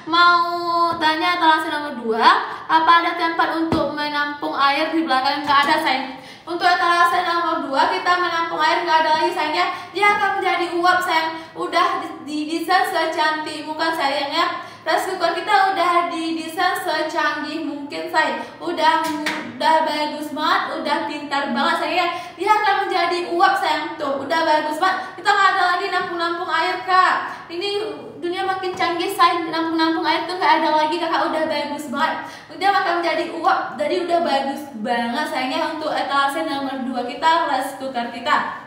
mau tanya etalase nomor 2, apa ada tempat untuk menampung air di belakang? Nggak ada sayang. Untuk etalase nomor 2 kita menampung air nggak ada lagi sayangnya. Dia akan menjadi uap sayang. Udah didesain secantik bukan sayangnya. Rice cooker kita udah didesain secanggih mungkin sayang. Udah bagus banget, udah pintar banget sayang. Dia akan menjadi uap sayang. Tuh udah bagus banget. Kita nggak ada lagi nampung-nampung air kak. Ini dunia makin canggih sayang. Nampung-nampung air tuh nggak ada lagi kakak. Udah bagus banget. Dia akan menjadi uap. Jadi udah bagus banget sayangnya untuk etalase nomor 2 kita rice cooker kita.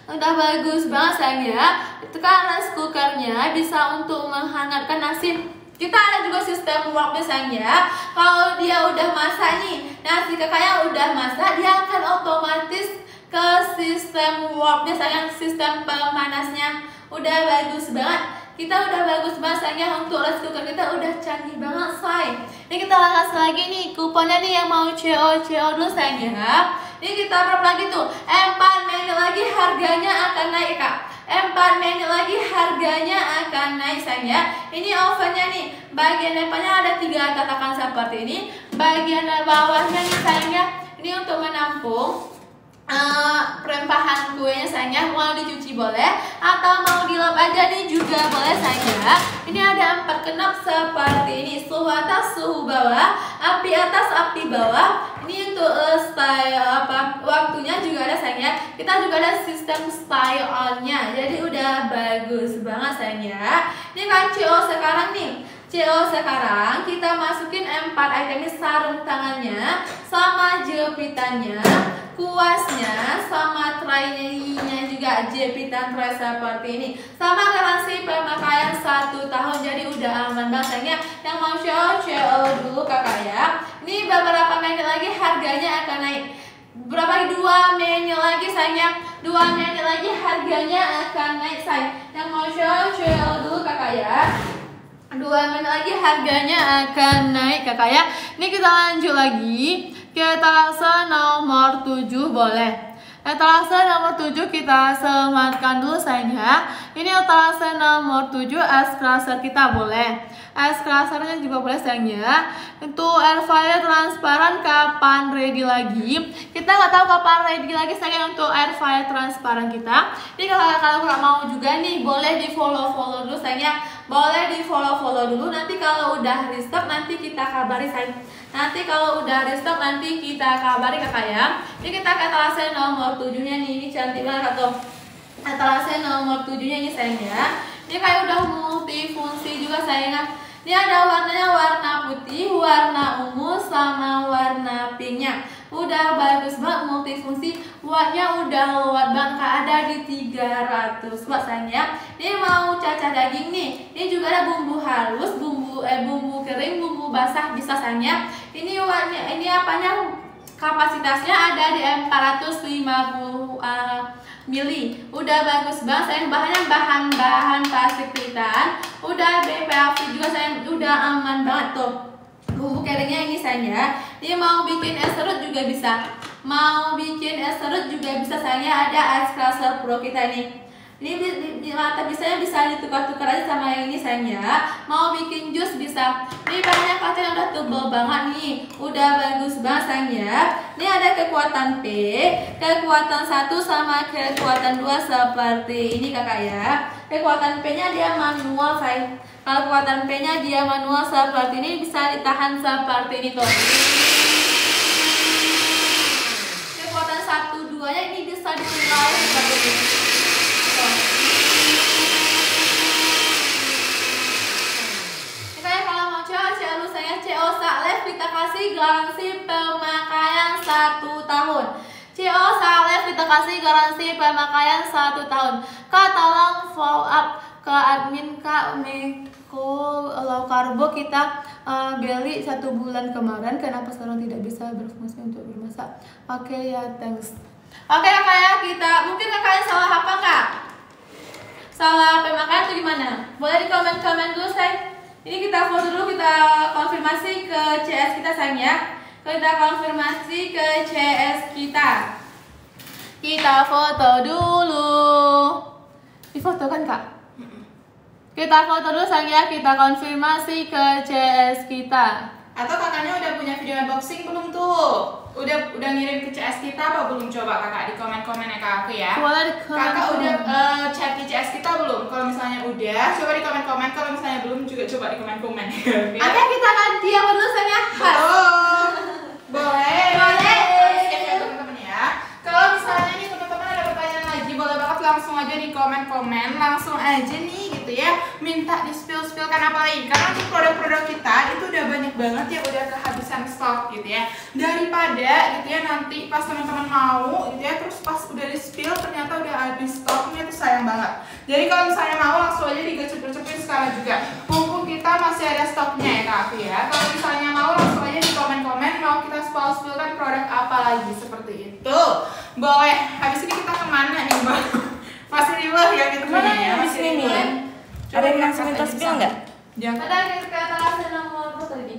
Udah bagus banget sayang ya. Itu kan rice cookernya bisa untuk menghangatkan nasi. Kita ada juga sistem wok sayang ya. Kalau dia udah masak nih, nasi kakaknya udah masak, dia akan otomatis ke sistem wok sayang, sistem pemanasnya. Udah bagus banget. Kita udah bagus banget sayangnya untuk rice cooker kita udah canggih banget say. Ini kita lakas lagi nih kuponnya nih yang mau CO dulu sayang ya. Ini kita berapa lagi tuh? 4 menit lagi harganya akan naik kak. 4 menit lagi harganya akan naik sayang ya. Ini ovennya nih, bagian depannya ada 3 tatakan seperti ini. Bagian bawahnya nih sayangnya, ini untuk menampung perempahan kuenya sayangnya. Mau dicuci boleh atau mau dilap aja nih juga boleh sayangnya. Ini ada 4 knop seperti ini, suhu atas, suhu bawah, api atas, api bawah. Ini untuk style waktunya juga ada sayangnya. Kita juga ada sistem style on-nya. Jadi udah bagus banget sayangnya. Ini kan CO sekarang nih. CO sekarang kita masukin 4 item ini, sarung tangannya sama jepitannya, kuasnya sama tray-nya juga jepitan tray seperti ini, sama garansi pemakaian 1 tahun. Jadi udah aman banget sayangnya. Yang mau CO dulu kakak ya. Ini beberapa menit lagi harganya akan naik. Berapa 2 menit lagi sayangnya. 2 menit lagi harganya akan naik sayang. Yang mau CO dulu kakak ya. 2 menit lagi harganya akan naik kakak ya. Ini kita lanjut lagi ke etalase nomor 7 boleh. Etalase nomor 7 kita sematkan dulu sayangnya. Ini etalase nomor 7 es crusher kita boleh. Es crushernya juga boleh sayangnya. Untuk air fryer transparan kapan ready lagi? Kita nggak tahu kapan ready lagi sayang untuk air fryer transparan kita. Ini kalau nggak mau juga nih boleh di follow dulu sayangnya. Boleh di follow dulu. Nanti kalau udah restock nanti kita kabari sayang. Nanti kalau udah restock nanti kita kabari kakak ya. Ini kita ke etalase nomor 7-nya nih. Ini cantik banget tuh. Etalase nomor 7-nya ini sayang ya. Ini kayak udah multifungsi juga sayang. Ini ada warnanya warna putih, warna ungu, sama warna pinknya. Udah bagus banget multifungsi. Wattnya udah watt banget kak, ada di 300 watt sayang ya. Ini mau cacah daging nih. Ini juga ada bumbu halus, bumbu kering, bumbu basah bisa sayang ya. Ini wattnya, ini apanya? Kapasitasnya ada di 450 mili. Udah bagus banget sayang. Bahannya bahan plastik titan. Udah BPLV juga sayang. Udah aman banget tuh. Bumbu keringnya ini sayang ya. Ini mau bikin es serut juga bisa. Mau bikin es serut juga bisa sayang ya. Ada ice crusher pro kita ini. Ini mata bisanya bisa ditukar-tukar aja sama yang ini sayang ya. Mau bikin jus bisa. Ini bahannya kacang udah tebal banget nih. Udah bagus banget sayang ya. Ini ada kekuatan P, kekuatan 1 sama kekuatan 2 seperti ini kakak ya. Kekuatan P nya dia manual sayang. Kalau kekuatan P nya dia manual seperti ini, bisa ditahan seperti ini tuh. Kekuatan 1, 2 nya ini bisa ditinggal seperti ini. CO Salef kita kasih garansi pemakaian 1 tahun. CO Salef kita kasih garansi pemakaian 1 tahun. Kak tolong follow up ke admin Kak Meko Low Karbo kita beli 1 bulan kemarin. Kenapa sekarang tidak bisa berfungsi untuk bermasak? Oke ya, thanks. Oke kakak ya, kita mungkin kakaknya salah apa kak? Salah pemakaian atau gimana? Boleh di komen dulu sayang. Ini kita foto dulu, kita konfirmasi ke CS kita sayang ya. Kita konfirmasi ke CS kita. Kita foto dulu. Difoto kan kak? Kita foto dulu sayang ya, kita konfirmasi ke CS kita. Atau kakaknya udah punya video unboxing belum tuh? Udah ngirim ke CS kita apa belum? Coba kakak di komen-komen ya kakak ya. Boleh di komen. Kakak udah chat di CS kita belum? Kalau misalnya udah, coba di komen-komen. Kalau misalnya belum juga coba di komen-komen. Oke, kita akan diam dulu sayang ya. Oh, boleh. Boleh. Ya teman-teman ya. Kalau misalnya nih teman-teman ada pertanyaan lagi, boleh banget langsung aja di komen-komen, langsung aja nih gitu ya. Minta di spill-spillkan apa lagi? Karena untuk produk-produk kita itu udah banyak banget ya, udah kehabisan stok gitu ya. Daripada gitu ya nanti pas teman-teman mau gitu ya, terus pas udah di spill ternyata udah habis stoknya, itu sayang banget. Jadi kalau misalnya mau langsung aja digecep-gecepin sekarang juga. Mumpung kita masih ada stoknya ya Kak Afi ya. Kalau misalnya mau langsung aja di komen-komen mau kita spill-spillkan produk apa lagi seperti itu. Boleh. Habis ini kita kemana nih Mbak? Masih di bawah ya kita ya. Masih di bawah. Ada yang langsung minta spill nggak? Jangan. Ada yang kata langsung nomor apa tadi?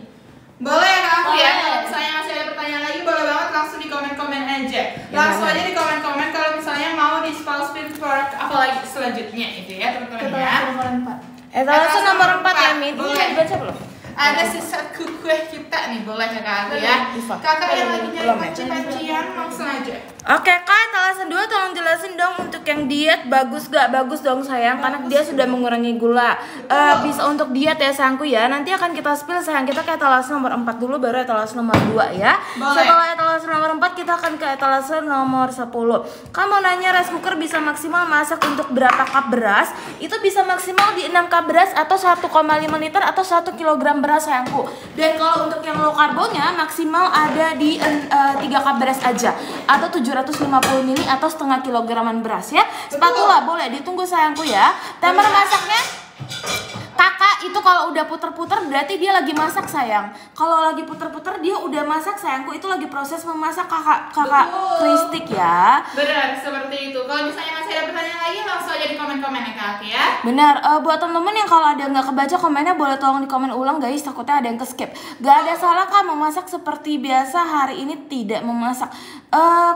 Boleh ya Kak Afi ya. Boleh. Kalau misalnya masih ada pertanyaan lagi boleh banget langsung di komen-komen aja. Langsung aja di komen-komen kalau misalnya mau di spill produk apa lagi selanjutnya itu ya teman-teman ya. Nomor 4. Etalase nomor 4 ya, Min. Ini Boleh. udah dibaca belum? Ada sisa kue kita nih, boleh ya Kak Afi ya. Kakak yang lagi nyari Belum ya? panci-pancian langsung aja. Oke Kak, etalase 2 tolong jelasin dong untuk yang diet bagus gak? Bagus dong sayang, karena dia sudah mengurangi gula. Bisa untuk diet ya sayangku ya. Nanti akan kita spill sayang, kita ke etalase nomor 4 dulu baru etalase nomor 2 ya. Boleh. Setelah etalase nomor 4 kita akan ke etalase nomor 10. Kamu mau nanya rice cooker bisa maksimal masak untuk berapa cup beras? Itu bisa maksimal di 6 cup beras atau 1,5 liter atau 1 kg beras sayangku. Dan kalau untuk yang low karbonya maksimal ada di 3 cup beras aja atau 750 ml atau setengah kilograman beras ya. Spatula boleh ditunggu sayangku ya. Timer masaknya Kakak itu kalau udah puter-puter berarti dia lagi masak sayang. Kalau lagi puter-puter dia udah masak sayangku, itu lagi proses memasak kakak Betul. kristik ya. Benar, seperti itu. Kalau misalnya masih ada pertanyaan lagi langsung aja di komen-komen ya Kak Afi ya. Benar, buat temen-temen yang kalau ada nggak kebaca komennya boleh tolong di komen ulang guys, takutnya ada yang ke-skip. Gak ada salah Kak, memasak seperti biasa, hari ini tidak memasak.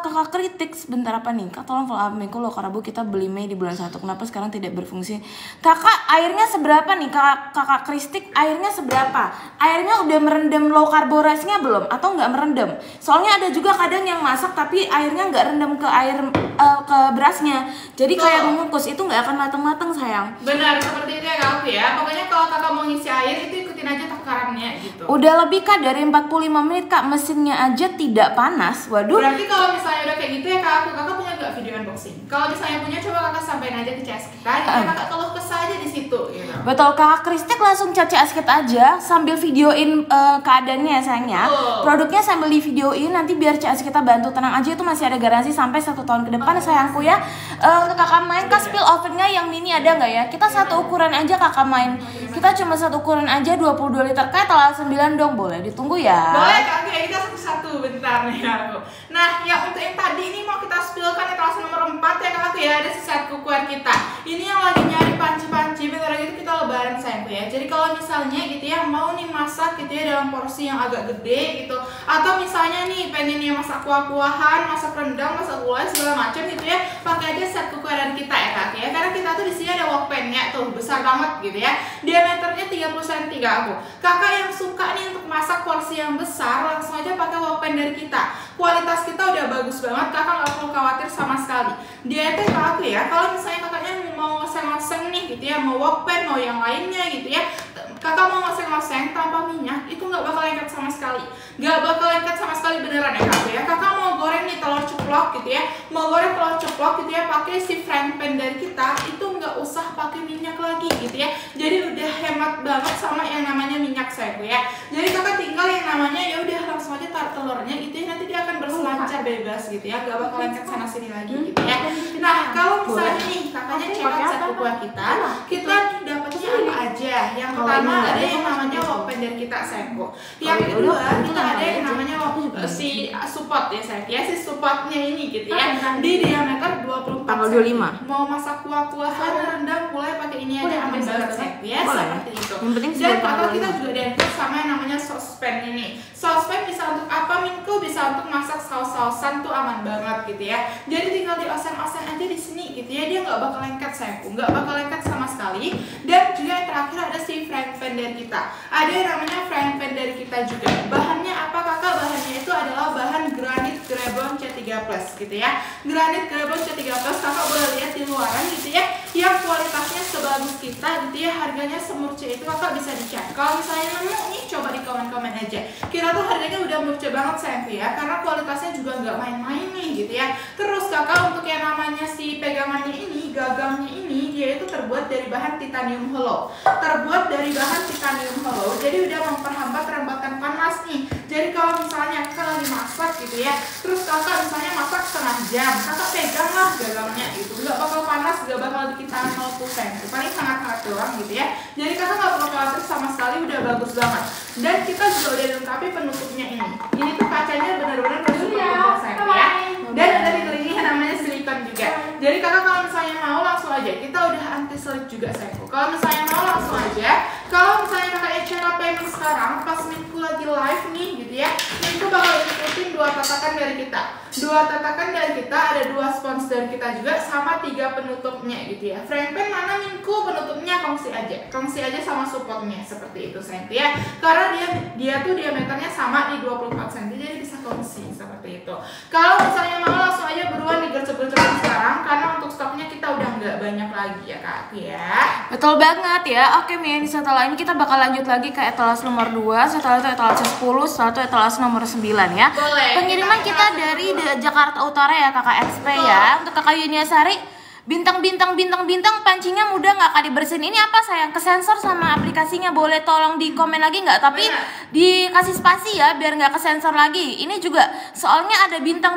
Kakak kritik sebentar apa nih Kak, tolong follow adminku loh karena kita beli Mei di bulan 1, kenapa sekarang tidak berfungsi? Kakak airnya seberapa nih kakak kristik, airnya seberapa? Airnya udah merendam low carbo rice-nya belum? Atau nggak merendam? Soalnya ada juga kadang yang masak tapi airnya nggak rendam ke air ke berasnya, jadi kayak mengukus, itu nggak akan matang-matang sayang. Benar, seperti itu ya Kak Afi ya. Pokoknya kalau kakak mau ngisi air itu ikutin aja takarannya gitu. Udah lebih Kak dari 45 menit Kak, mesinnya aja tidak panas. Waduh. Berarti kalau misalnya udah kayak gitu ya kakak punya nggak video unboxing? Kalau misalnya punya coba kakak sampaikan aja ke CS kita, jadi kakak keluh kesah aja di situ gitu. Betul, kakak Kristik langsung chat CS kita aja sambil videoin keadaannya ya sayangnya. Produknya sambil di videoin, nanti biar CS kita bantu. Tenang aja, itu masih ada garansi sampai 1 tahun ke depan sayangku ya. Untuk kakak main kak spill ovennya yang mini ada nggak ya? Kita satu ukuran aja kakak main. Kita cuma satu ukuran aja 22 liter Kak, etalase 9 dong, boleh ditunggu ya. Boleh Kak Afi, kita satu-satu bentar nih aku. Nah, yang untuk yang tadi ini mau kita spillkan etalase nomor 4 ya Kak Afi ya, ada sisa kukuan kita. Ini yang lagi nyari panci-panci, bentar lagi kita lebaran sayangku ya. Jadi kalau misalnya gitu ya mau nih masak gitu ya dalam porsi yang agak gede gitu, atau misalnya nih pengen nih masak kuah-kuahan, masak rendang, masak gulai segala macam gitu ya, pakai aja set kukuran kita ya Kak ya. Karena kita tuh di sini ada wok pan-nya tuh besar banget gitu ya. Diameternya 30 cm Kak aku. Kakak yang suka nih untuk masak porsi yang besar langsung aja pakai wok pan dari kita. Kualitas kita udah bagus banget, kakak nggak perlu khawatir sama sekali. Dia itu Kak aku ya, kalau misalnya kakaknya mau ngoseng-ngoseng nih gitu ya, mau wok pan, mau yang lainnya gitu ya, kakak mau ngoseng-ngoseng tanpa minyak itu nggak bakal lengket sama sekali, nggak bakal lengket sama sekali beneran ya Kak ya. Kakak mau goreng nih telur ceplok gitu ya, mau goreng telur ceplok gitu ya, pakai si frying pan dari kita itu nggak usah pakai minyak lagi gitu ya. Jadi udah hemat banget sama yang namanya minyak sayangku ya. Jadi kakak tinggal yang namanya ya udah langsung aja taruh telurnya itu ya, nanti dia akan berselancar bebas gitu ya, nggak bakal lengket sana sini lagi gitu ya. Nah kalau misalnya nih kakaknya cekot satu kuah kita dapatnya apa aja? Yang pertama ada yang namanya wok pan dari kita sayangku. Yang kedua kita ada yang namanya si support ya sayang ya, si supportnya ini gitu ya, di diameter 24 cm. Mau masak kuah-kuahan, rendang, mulai pakai ini aja aman banget sayang ya, seperti itu. Dan kakak kita juga ada sama yang namanya saucepan ini. Saucepan bisa untuk apa Minku? Bisa untuk masak saus-sausan tuh aman banget gitu ya. Jadi tinggal diosen-osen aja di sini gitu ya, dia nggak bakal lengket sayangku, nggak bakal lengket sama sekali. Dan Dan juga yang terakhir ada si frying pan dari kita. Ada yang namanya frying pan dari kita juga. Bahannya apa kakak? Bahannya itu adalah bahan granit Grebon C3 Plus gitu ya. Granit Grebon C3 Plus kakak boleh lihat di luaran gitu ya, yang kualitasnya sebagus kita gitu ya. Harganya semurce itu kakak bisa dicek. Kalau misalnya nemu nih, coba di komen-komen aja. Kira tuh harganya udah murce banget sayangku ya, karena kualitasnya juga nggak main-main nih gitu ya. Terus kakak untuk yang namanya si pegangannya ini, gagangnya ini, dia itu terbuat dari bahan titanium hollow. Jadi udah memperhambat rembatan panas nih. Jadi kalau misalnya kakak lagi masak gitu ya, terus kakak misalnya masak setengah jam, kakak pegang lah gagangnya itu, nggak bakal panas, nggak bakal bikin tangan melepuh sayangku. Paling hangat-hangat doang gitu ya. Jadi kakak nggak perlu khawatir sama sekali, udah bagus banget. Dan kita juga udah dilengkapi penutupnya ini. Ini tuh kacanya benar-benar super tebal sayangku ya. Dan ada dikelilingi yang namanya silikon juga. Jadi kakak kalau misalnya mau langsung aja, kita udah anti selip juga sayangku. Kalau misalnya mau langsung aja, kalau misalnya kakaknya cara payment sekarang, pas Minku lagi live nih gitu ya, Minku bakal ikutin 2 tatakan dari kita. 2 tatakan dari kita, ada 2 spons dari kita juga, sama 3 penutupnya gitu ya. Frying pan mana Minku penutupnya kongsi aja sama supportnya seperti itu sayangku ya. Karena dia tuh diameternya sama di 24 cm, jadi bisa kongsi seperti itu. Kalau misalnya mau langsung aja buruan digercep-gercepin sekarang, karena untuk stoknya kita udah nggak banyak lagi ya kak ya. Betul banget ya. Oke Mian, setelah ini kita bakal lanjut lagi ke etalase nomor 2, setelah itu etalase 10, setelah itu etalase nomor 9 ya. Boleh. Pengiriman kita dari Jakarta Utara ya kakak XP ya. Untuk kakak Yuniasari, bintang pancingnya mudah nggak kak dibersihin? Ini apa sayang? Kesensor sama aplikasinya, boleh tolong di komen lagi nggak? Tapi dikasih spasi ya biar nggak kesensor lagi. Ini juga soalnya ada bintang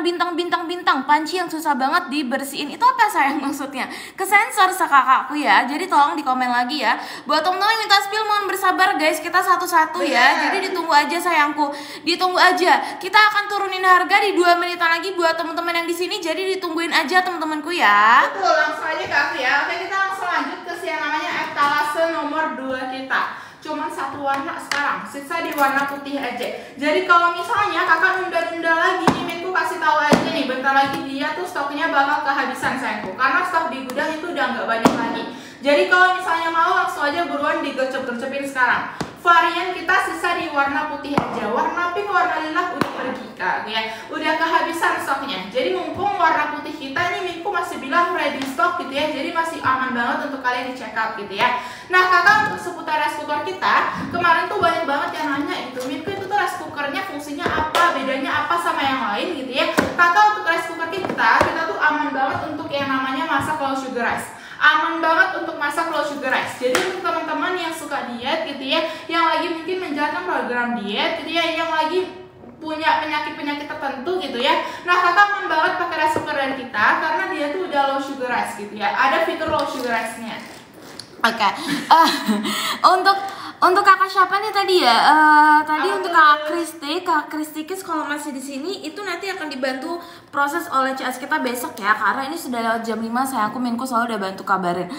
panci yang susah banget dibersihin. Itu apa sayang maksudnya? Kesensor sekakakku ya. Jadi tolong di komen lagi ya. Buat teman-teman minta spill mohon bersabar guys, kita satu-satu ya. Jadi ditunggu aja sayangku, ditunggu aja. Kita akan turunin harga di 2 menitan lagi buat teman-teman yang di sini. Jadi ditungguin aja teman-temanku ya. Betul, langsung aja ke aku ya. Oke, kita langsung lanjut ke yang namanya etalase nomor 2 kita. Cuman 1 warna sekarang, sisa di warna putih aja. Jadi kalau misalnya kakak nunda-nunda lagi nih, Minku kasih tahu aja nih, bentar lagi dia tuh stoknya bakal kehabisan sayangku. Karena stok di gudang itu udah nggak banyak lagi. Jadi kalau misalnya mau langsung aja buruan digercep-gercepin sekarang. Varian kita sisa di warna putih aja. Warna pink, warna lilac udah pergi kak ya. Udah kehabisan stoknya. Jadi mumpung warna putih kita ini Minku masih bilang ready stock gitu ya. Jadi masih aman banget untuk kalian di check out gitu ya. Nah kakak, untuk seputar rice cooker kita, kemarin tuh banyak banget yang nanya itu, Minku itu tuh rice cookernya fungsinya apa, bedanya apa sama yang lain gitu ya. Kakak, untuk rice cooker kita tuh aman banget untuk yang namanya masak low sugar rice. Aman banget untuk masak low sugar rice. Jadi untuk teman-teman yang suka diet gitu ya, yang lagi mungkin menjalankan program diet gitu ya, yang lagi punya penyakit-penyakit tertentu gitu ya. Nah kakak aman banget pakai rice cooker dari kita, karena dia tuh udah low sugar rice gitu ya. Ada fitur low sugar rice-nya. Oke. Untuk kakak siapa nih tadi ya? Tadi untuk kakak Kristi kalau masih di sini itu nanti akan dibantu proses oleh CS kita besok ya, karena ini sudah lewat jam 5. Sayangku Minku selalu udah bantu kabarin.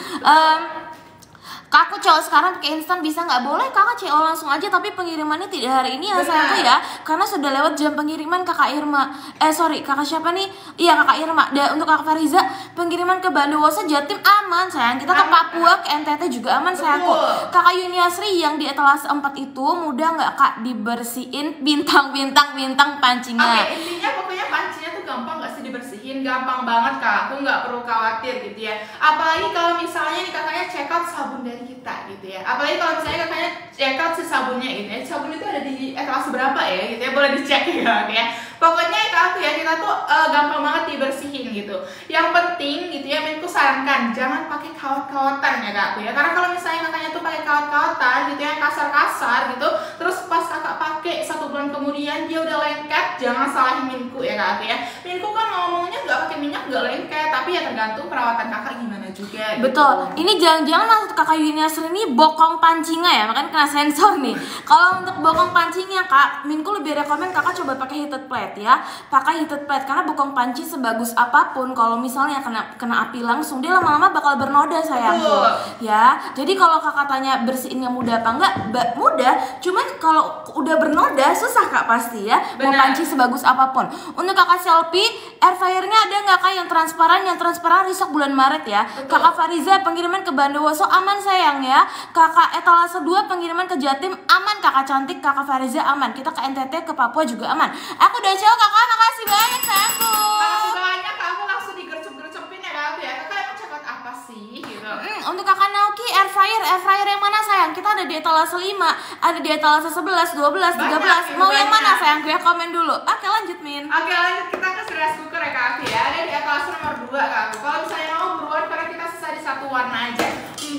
Kakak CO sekarang pakai instan bisa nggak? Boleh kakak CO langsung aja, tapi pengirimannya tidak hari ini ya sayangku ya, karena sudah lewat jam pengiriman kakak Irma. Kakak siapa nih? Iya kakak Irma. Dan untuk kakak Fariza, pengiriman ke Bondowoso Jatim aman sayang. Kita ke Papua, ke NTT juga aman sayangku. Kakak Yuniasri yang di etalase 4 itu mudah nggak kak dibersihin bintang pancingnya? Oke, intinya pokoknya pancinya tuh gampang nggak sih dibersihin, gampang banget kak. Aku nggak perlu khawatir gitu ya. Apalagi kalau misalnya nih kakaknya check out sabun dari kita gitu ya. Apalagi kalau misalnya kakaknya check out si sabunnya gitu ya. Sabun itu ada di etalase berapa ya gitu ya, boleh dicek ya. Pokoknya kak aku ya, kita tuh gampang banget dibersihin gitu. Yang penting gitu ya, Minku sarankan jangan pakai kawat-kawatan ya kak aku ya. Karena kalau misalnya kakaknya tuh pakai kawat-kawatan gitu ya, kasar-kasar gitu, terus pas kakak pakai 1 bulan kemudian dia udah lengket, jangan salahin Minku ya kak aku ya. Minku kan ngomongnya nggak pakai minyak nggak lengket, tapi ya tergantung perawatan kakak gimana juga. Betul. Gitu. Ini jangan-jangan maksud kakak Yuniasri ini bokong pancingnya ya, makanya kena sensor nih. Kalau untuk bokong pancingnya kak, Minku lebih rekomen kakak coba pakai heated plate ya. Pakai heated plate karena bokong panci sebagus apapun kalau misalnya kena api langsung dia lama-lama bakal bernoda sayangku. Ya. Jadi kalau kakak tanya bersihinnya mudah apa enggak? Mudah. Cuman kalau udah bernoda susah kak pasti ya. Mau panci sebagus apapun. Untuk kakak Selfie, air fryernya ada nggak kak yang transparan yang yang transparan restock bulan Maret ya. Betul. Kakak Fariza pengiriman ke Bondowoso aman sayang ya. Kakak etalase 2 pengiriman ke Jatim aman. Kakak cantik, Kakak Fariza aman. Kita ke NTT, ke Papua juga aman. Aku udah jauh kakak, makasih banyak sayangku. Makasih banyak Kak, aku langsung digercep-gercepin ya Kak ya. Kakak emang cekot apa sih gitu. Untuk kakak Nauki air fryer yang mana sayang? Kita ada di etalase 5, ada di etalase 11, 12, 13. Mau yang mana sayangku ya? Komen dulu. Oke lanjut Min. Oke lanjut, kita ke rice cooker ya Kak ya. Ada di etalase nomor 2 Kak. Kalau misalnya mau buruan karena kita sisa di satu warna aja.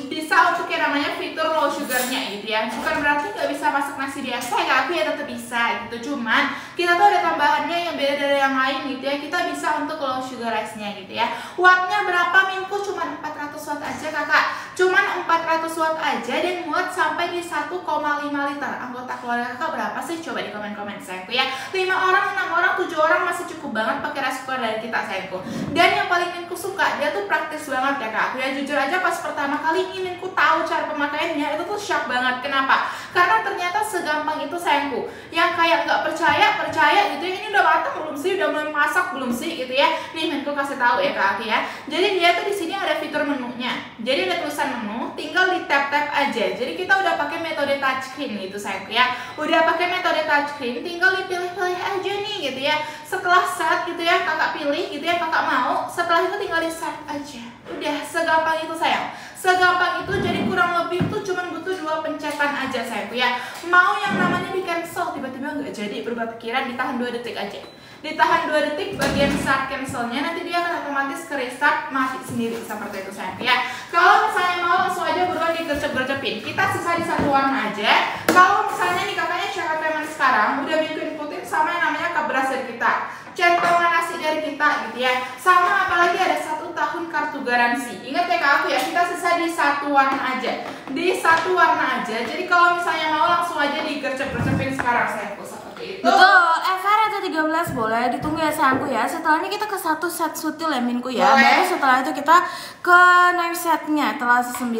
Bisa untuk yang namanya fitur low sugarnya gitu ya. Bukan berarti nggak bisa masak nasi biasa ya Kak, ya tetap bisa gitu. Cuman kita tuh ada tambahannya yang beda dari yang lain gitu ya. Kita bisa untuk low sugar rice-nya gitu ya. Wattnya berapa Minku? Cuma 400 watt aja Kakak. Cuman 400 watt aja dan muat sampai di 1,5 liter. Anggota keluarga Kakak berapa sih? Coba di komen-komen sayangku ya. 5 orang, 6 orang, 7 orang masih cukup banget pakai rice cooker dari kita sayangku. Dan yang paling Minku suka, dia tuh praktis banget ya Kak. Ya jujur aja pas pertama kali ini Minku tahu cara pemakaiannya itu tuh shock banget. Kenapa? Karena ternyata segampang itu sayangku. Yang kayak nggak percaya gitu ya. Ini udah matang belum sih? Udah mulai masak belum sih gitu ya? Nih Minku kasih tahu ya Kak ya. Jadi dia tuh di sini ada fitur menunya. Jadi ada tulisan menu, tinggal di tap-tap aja. Jadi kita udah pakai metode touchscreen gitu sayangku ya. Udah pakai metode touchscreen, tinggal dipilih-pilih aja nih gitu ya. Setelah set gitu ya, Kakak pilih gitu ya, Kakak mau. Setelah itu tinggal di set aja. Udah segampang itu sayang. Segampang itu, jadi kurang lebih tuh cuma butuh 2 pencetan aja sayangku ya. Mau yang namanya di cancel tiba-tiba nggak jadi, berubah pikiran, ditahan 2 detik aja. Ditahan 2 detik bagian start cancelnya, nanti dia akan otomatis ke restart mati sendiri seperti itu sayang ya. Kalau misalnya mau langsung aja buruan digercep-gercepin. Kita sisa di satu warna aja. Kalau misalnya nih kakaknya checkout payment sekarang udah Minku inputin sama yang namanya cup beras dari kita, centongan nasi dari kita gitu ya. Sama apalagi ada 1 tahun kartu garansi. Ingat ya Kak aku ya, kita sisa di satu warna aja. Di satu warna aja. Jadi kalau misalnya mau langsung aja digercep-gercepin sekarang sayangku seperti itu. Betul, FR atau 13 boleh ditunggu ya sayangku ya. Setelahnya kita ke satu set sutil ya Minku ya. Boleh. Baru setelah itu kita ke knife setnya etalase 9.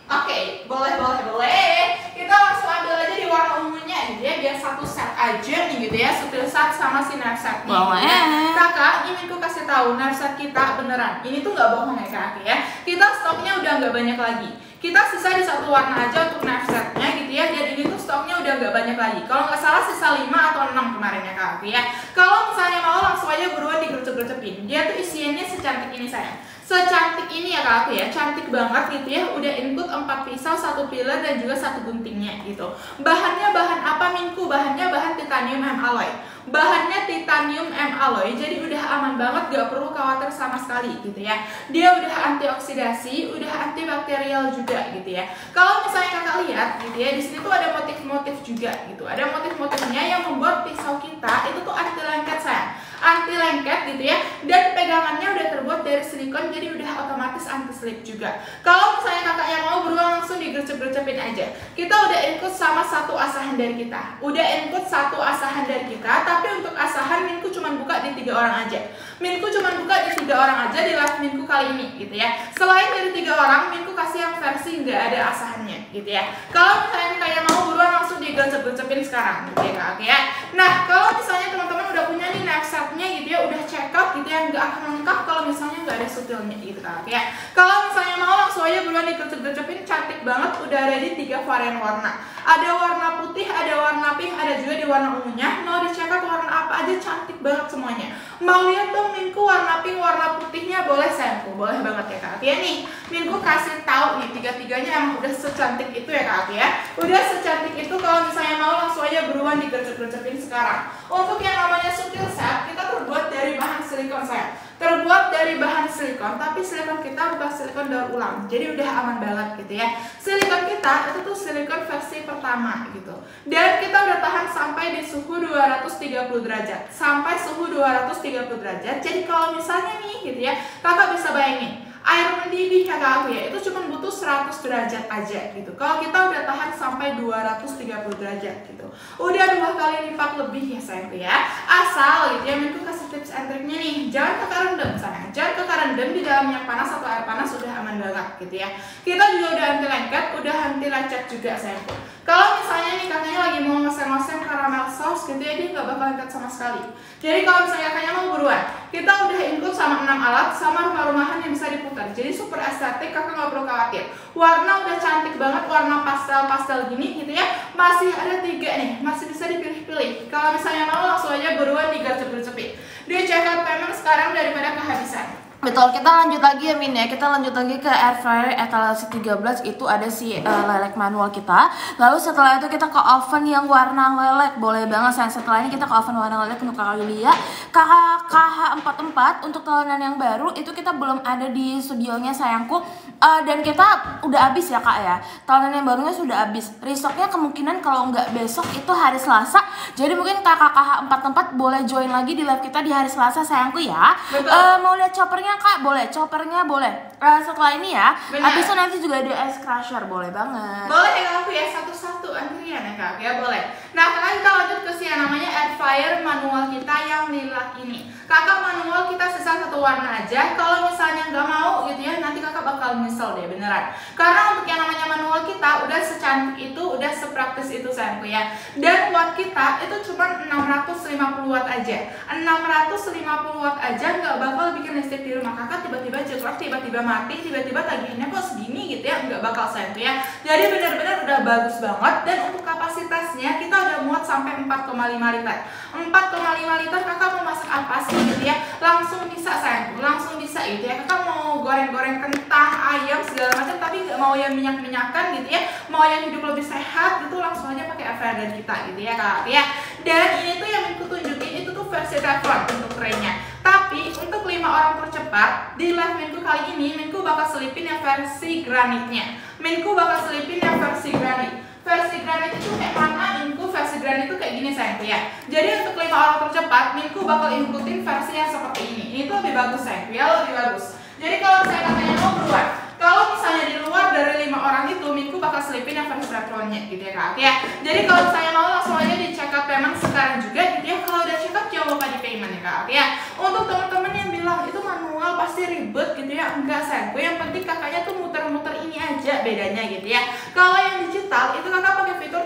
Oke, boleh. Kita langsung ambil aja di warna ungunya gitu ya, biar satu set aja nih gitu ya, sutil set sama si knife setnya. Boleh. Gitu ya. Kakak, ini Minku kasih tahu knife set kita beneran. Ini tuh nggak bohong ya Kak ya. Kita stoknya udah nggak banyak lagi. Kita sisa di satu warna aja untuk knife setnya gitu ya. Dan ini tuh stoknya udah nggak banyak lagi. Kalau nggak salah sisa 5 atau 6 kemarin ya Kak ya. Kalau misalnya mau langsung aja buruan digercep-gercepin. Dia tuh isiannya secantik ini sayang. Secantik ini ya Kak aku ya, cantik banget gitu ya. Udah input 4 pisau, 1 pilar dan juga 1 guntingnya gitu. Bahannya bahan apa Minku? Bahannya bahan titanium M alloy. Bahannya titanium M alloy, jadi udah aman banget, gak perlu khawatir sama sekali gitu ya. Dia udah antioksidasi, udah antibakterial juga gitu ya. Kalau misalnya Kakak lihat gitu ya, di sini tuh ada motif-motif juga gitu. Ada motif-motifnya yang membuat pisau kita itu tuh anti lengket sayang. Anti lengket gitu ya, dan pegangannya udah terbuat dari silikon, jadi udah otomatis anti slip juga. Kalau misalnya kakak yang mau beruang langsung digercep-gercepin aja. Kita udah input sama 1 asahan dari kita. Udah input 1 asahan dari kita, tapi untuk asahan Minku cuma buka di 3 orang aja. Minku cuma buka di 3 orang aja di live Minku kali ini gitu ya. Selain dari 3 orang, Minku kasih yang versi nggak ada asahannya gitu ya. Kalau misalnya kayak mau beruang langsung digercep-gercepin sekarang gitu ya kak ya. Nah kalau misalnya teman-teman udah punya nih knife setnya gitu ya, udah check out gitu ya, nggak akan lengkap kalau misalnya nggak ada sutilnya gitu kak ya. Kalau misalnya mau langsung aja beruang digercep-gercepin, cantik banget, udah ada di 3 varian warna. Ada warna putih, ada warna pink, ada juga di warna ungunya. Mau di check out warna apa aja, cantik banget semuanya. Mau lihat dong Minku warna pink, warna putihnya, boleh sayangku, boleh banget ya kak ya. Nih Minku kasih tahu nih, 3-tiganya emang udah secantik itu ya kak ya. Udah secantik itu, kalau misalnya mau langsung aja beruang digercep-gercepin sekarang. Untuk yang namanya sutil set, kita terbuat dari bahan silikon sayang. Terbuat dari bahan silikon, tapi silikon kita bukan silikon daur ulang, jadi udah aman banget gitu ya. Silikon kita itu tuh silikon versi pertama gitu, dan kita udah tahan sampai di suhu 230 derajat, sampai suhu 230 derajat. Jadi kalau misalnya nih gitu ya, kakak bisa bayangin air mendidih ya kak aku ya, itu cuma butuh 100 derajat aja gitu. Kalau kita udah tahan sampai 230 derajat gitu, udah 2 kali lipat lebih ya sayangku ya. Asal gitu ya, Minku kasih tips and triknya nih, jangan kakak rendam sayang, jangan kakak rendam di dalam minyak panas atau air panas, udah aman banget gitu ya. Kita juga udah anti lengket, udah anti lecet juga sayangku. Kalau misalnya nih kakaknya lagi mau ngoseng-ngoseng karamel sauce saus gitu ya, dia nggak bakal cut sama sekali. Jadi kalau misalnya kakaknya mau buruan, kita udah include sama 6 alat sama rumah-rumahan yang bisa diputar. Jadi super estetik, kakak nggak perlu khawatir. Warna udah cantik banget, warna pastel-pastel gini gitu ya. Masih ada 3 nih, masih bisa dipilih-pilih. Kalau misalnya mau langsung aja buruan digercep-gercepin. Dia check out payment sekarang daripada kehabisan. Betul, kita lanjut lagi ya Min ya. Kita lanjut lagi ke air fryer etalase 13, itu ada si lelek manual kita. Lalu setelah itu kita ke oven yang warna lelek. Boleh banget sayang. Setelah ini kita ke oven warna lelek untuk Kakak Yulia. KH44 untuk tahunan yang baru itu kita belum ada di studionya sayangku. Dan kita udah habis ya Kak ya. Tahunan yang barunya sudah habis. Restocknya kemungkinan kalau nggak besok itu hari Selasa. Jadi mungkin kakak KH44 boleh join lagi di live kita di hari Selasa sayangku ya. Mau lihat choppernya Kak? Boleh, choppernya boleh. Setelah ini ya, habis itu nanti juga ada ice crusher, boleh banget. Boleh ya Kak ya, satu-satu antrian ya Kak ya, boleh. Nah kakak kita lanjut ke si yang namanya air fryer manual kita yang lilac ini. Kakak manual kita sisa 1 warna aja. Kalau misalnya nggak mau gitu ya, nanti kakak bakal nyesel deh beneran. Karena untuk yang namanya manual kita udah secantik itu, udah sepraktis itu sayangku ya. Dan watt kita itu cuma 650 watt aja. 650 watt aja nggak bakal bikin listrik di rumah kakak tiba-tiba jeklak, tiba-tiba mati, tiba-tiba tagihannya kok segini gitu ya, nggak bakal sayangku ya. Jadi benar-benar udah bagus banget. Dan untuk kapasitasnya kita udah muat sampai 4,5 liter. 4,5 liter kakak mau masak apa sih gitu ya, langsung bisa sayangku, langsung bisa gitu ya. Kakak mau goreng-goreng kentang, ayam segala macam, tapi nggak mau yang minyak-minyakan gitu ya, mau yang hidup lebih sehat gitu, langsung aja pakai air fryer kita gitu ya Kak ya. Dan ini tuh yang aku tunjukin itu tuh versi Teflon untuk traynya. Tapi untuk 5 orang tercepat di live Minku kali ini, Minku bakal selipin yang versi granitnya. Minku bakal selipin yang versi granit. Versi granit itu kayak mana? Minku versi granit itu kayak gini sayangku ya. Jadi untuk 5 orang tercepat, Minku bakal ikutin versi yang seperti ini. Ini tuh lebih bagus sayangku ya, lebih bagus. Jadi kalau saya katanya mau keluar, kalau misalnya di luar dari 5 orang itu, Minku bakal selipin yang versi Teflonnya gitu ya Kak ya. Jadi kalau saya mau langsung aja di check out payment sekarang juga gitu ya. Kalau udah check out jangan lupa di payment ya Kak ya. Untuk teman-teman yang bilang itu manual pasti ribet gitu ya, enggak sayangku. Yang penting kakaknya tuh muter-muter ini aja bedanya gitu ya. Kalau yang digital itu kakak pakai fitur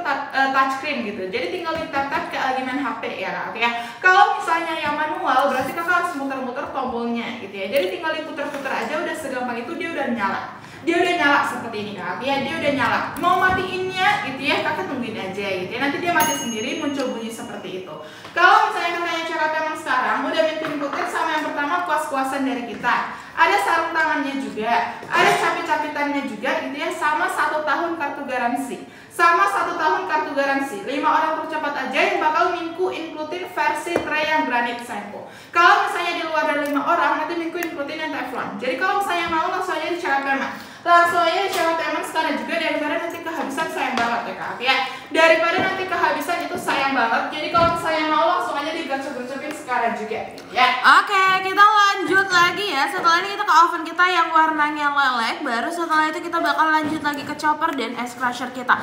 touchscreen gitu. Jadi tinggal di tap-tap kayak lagi main HP ya Kak ya. Kalau misalnya yang manual berarti kakak harus muter-muter tombolnya gitu ya. Jadi tinggal diputer-puter aja udah segampang itu, dia udah nyala. Dia udah nyala seperti ini Kak ya, dia udah nyala. Mau matiinnya gitu ya, kakak tungguin aja gitu ya. Nanti dia mati sendiri, muncul bunyi seperti itu. Kalau misalnya kakaknya cara payment sekarang udah inputin sama yang pertama kuas-kuasan dari kita. Ada sarung tangannya juga, ada capit-capitannya juga gitu ya, sama 1 tahun kartu garansi. Sama 1 tahun kartu garansi. 5 orang tercepat aja yang bakal Minku includein versi tray yang granit sayangku. Kalau misalnya di luar dari 5 orang, nanti Minku includein yang Teflon. Jadi kalau misalnya mau langsung aja di cara payment. Langsung aja di cara payment sekarang juga, daripada nanti kehabisan sayang banget ya Kak ya. Daripada nanti kehabisan itu sayang banget. Jadi kalau misalnya mau langsung aja digocok-gocopin sekarang juga ya. Oke, kita lanjut lagi ya. Setelah ini kita ke oven kita yang warnanya lelek. Baru setelah itu kita bakal lanjut lagi ke chopper dan ice crusher kita.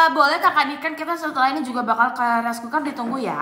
Boleh kakak Niken, kita setelah ini juga bakal ke rice cooker, ditunggu ya.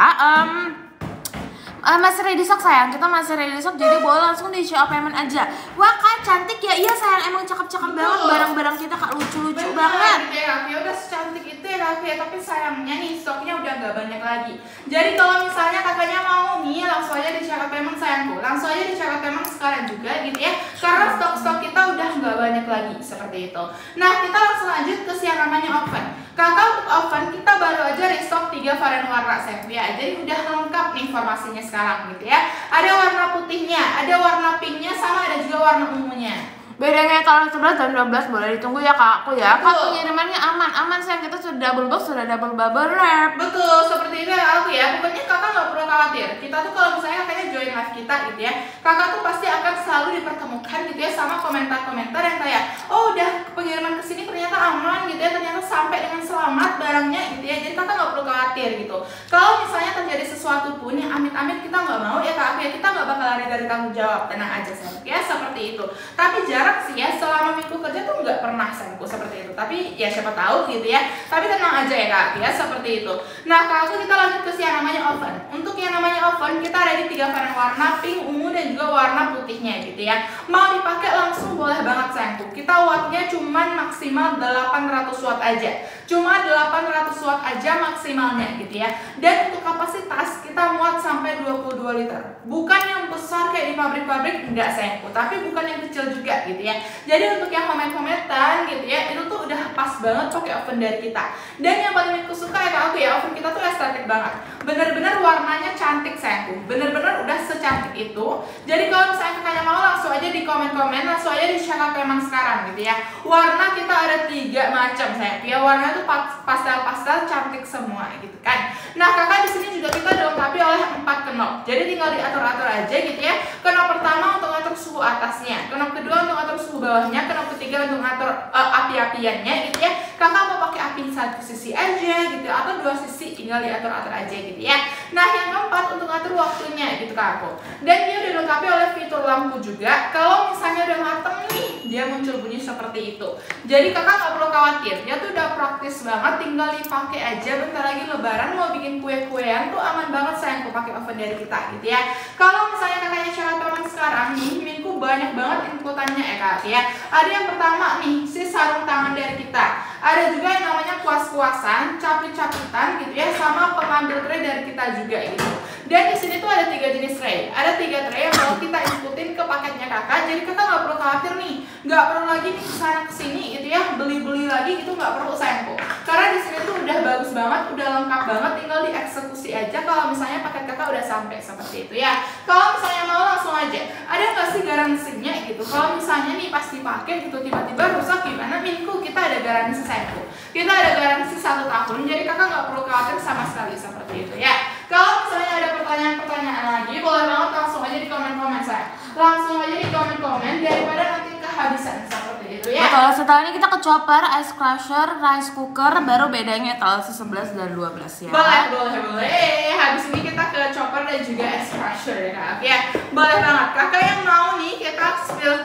Masih ready stock sayang, kita masih ready stock, jadi boleh langsung di check out payment aja. Wah Kak cantik ya, iya sayang, emang cakep-cakep banget barang-barang kita Kak, lucu-lucu banget. Gitu ya Kak, ya udah secantik itu ya Kak ya, tapi sayangnya nih stoknya udah nggak banyak lagi. Jadi kalau misalnya kakaknya mau nih, langsung aja di check out payment sayangku, langsung aja di check out payment sekarang juga gitu ya, karena stok-stok kita udah nggak banyak lagi seperti itu. Nah kita langsung lanjut ke yang namanya oven. Kakak untuk oven kita baru aja restock 3 varian warna sayangku ya, jadi udah lengkap nih informasinya sekarang gitu ya. Ada warna putihnya, ada warna pinknya, sama ada juga warna ungunya. Bedanya tahun 11 dan 12 boleh ditunggu ya Kak aku ya. Kak pengirimannya aman sayang, kita sudah double box, sudah double bubble wrap. Betul, seperti itu ya aku ya. Pokoknya kakak nggak perlu khawatir. Kita tuh kalau misalnya kakaknya join live kita gitu ya, kakak tuh pasti akan selalu dipertemukan gitu ya sama komentar-komentar yang kayak, oh udah pengiriman ke sini ternyata aman gitu ya, ternyata sampai dengan selamat barangnya gitu ya. Jadi kakak nggak perlu khawatir gitu. Kalau misalnya terjadi sesuatu pun yang amit-amit kita nggak mau ya Kak, ya kita nggak bakal lari dari tanggung jawab, tenang aja sayang ya, seperti itu. Tapi jarang sih ya, selama Minku kerja tuh nggak pernah sayangku seperti itu. Tapi ya siapa tahu gitu ya. Tapi tenang aja ya Kak ya, seperti itu. Nah kalau kita lanjut ke yang namanya oven. Untuk yang namanya oven kita ada di 3 varian warna, pink, ungu, dan juga warna putihnya gitu ya. Mau dipakai langsung boleh banget sayangku. Kita wattnya cuman maksimal 800 watt aja. Cuma 800 watt aja maksimal maksimalnya gitu ya. Dan untuk kapasitas kita muat sampai 22 liter. Bukan yang besar kayak di pabrik-pabrik, enggak sayangku, tapi bukan yang kecil juga gitu ya. Jadi untuk yang homemade-homedean gitu ya, itu tuh udah pas banget pakai oven dari kita. Dan yang paling aku suka ya aku ya, oven kita tuh estetik banget. Bener-bener warnanya cantik sayangku, bener-bener udah secantik itu. Jadi kalau misalnya kakaknya mau, langsung aja di komen-komen, langsung aja di check out memang sekarang gitu ya. Warna kita ada 3 macam sayangku ya, warna tuh pastel-pastel cantik semua gitu kan. Nah kakak di sini juga kita dilengkapi oleh 4 knob. Jadi tinggal diatur-atur aja gitu ya. Knob pertama untuk ngatur suhu atasnya, knob kedua untuk ngatur suhu bawahnya, knob ketiga untuk ngatur api-apiannya gitu ya. Kakak mau pakai api satu sisi aja gitu atau 2 sisi, tinggal diatur-atur aja gitu ya. Nah yang keempat untuk ngatur waktunya gitu kak aku. Dan dia dilengkapi oleh fitur lampu juga. Kalau misalnya udah mateng nih, dia muncul bunyi seperti itu. Jadi kakak nggak perlu khawatir, dia tuh udah praktis banget, tinggal dipakai aja. Bentar lagi lebaran mau bikin kue-kuean tuh aman banget sayangku pakai oven dari kita gitu ya. Kalau misalnya kakaknya cara teman sekarang nih, Minku banyak banget inputannya ya kak ya. Ada yang pertama nih, si sarung tangan dari kita. Ada juga yang namanya kuas-kuasan, capit-capitan gitu ya, sama pengambil tray dari kita juga gitu. Dan di sini tuh ada 3 jenis tray. Ada 3 tray yang kalau kita inputin ke paketnya kakak. Jadi kakak nggak perlu khawatir nih, nggak perlu lagi nih kesana kesini gitu ya, beli-beli lagi gitu, nggak perlu sayangku. Karena di sini tuh udah bagus banget, udah lengkap banget, tinggal dieksekusi aja kalau misalnya paket kakak udah sampai seperti itu ya. Kalau misalnya mau langsung aja, ada nggak sih garansinya gitu? Kalau misalnya nih pas dipakai gitu tiba-tiba rusak gimana? Minku kita ada garansi sayangku. Kita ada garansi 1 tahun, jadi kakak nggak perlu khawatir sama sekali seperti itu ya. Kalau misalnya ada pertanyaan-pertanyaan lagi, boleh banget langsung aja di komen-komen saya. Langsung aja di komen-komen daripada nanti kehabisan seperti itu ya. Betul, setelah ini kita ke chopper, ice crusher, rice cooker, baru bedanya etalase 11 dan 12 ya. Boleh. Habis ini kita ke chopper dan juga ice crusher ya kak. Ya, boleh banget. Kakak yang mau nih kita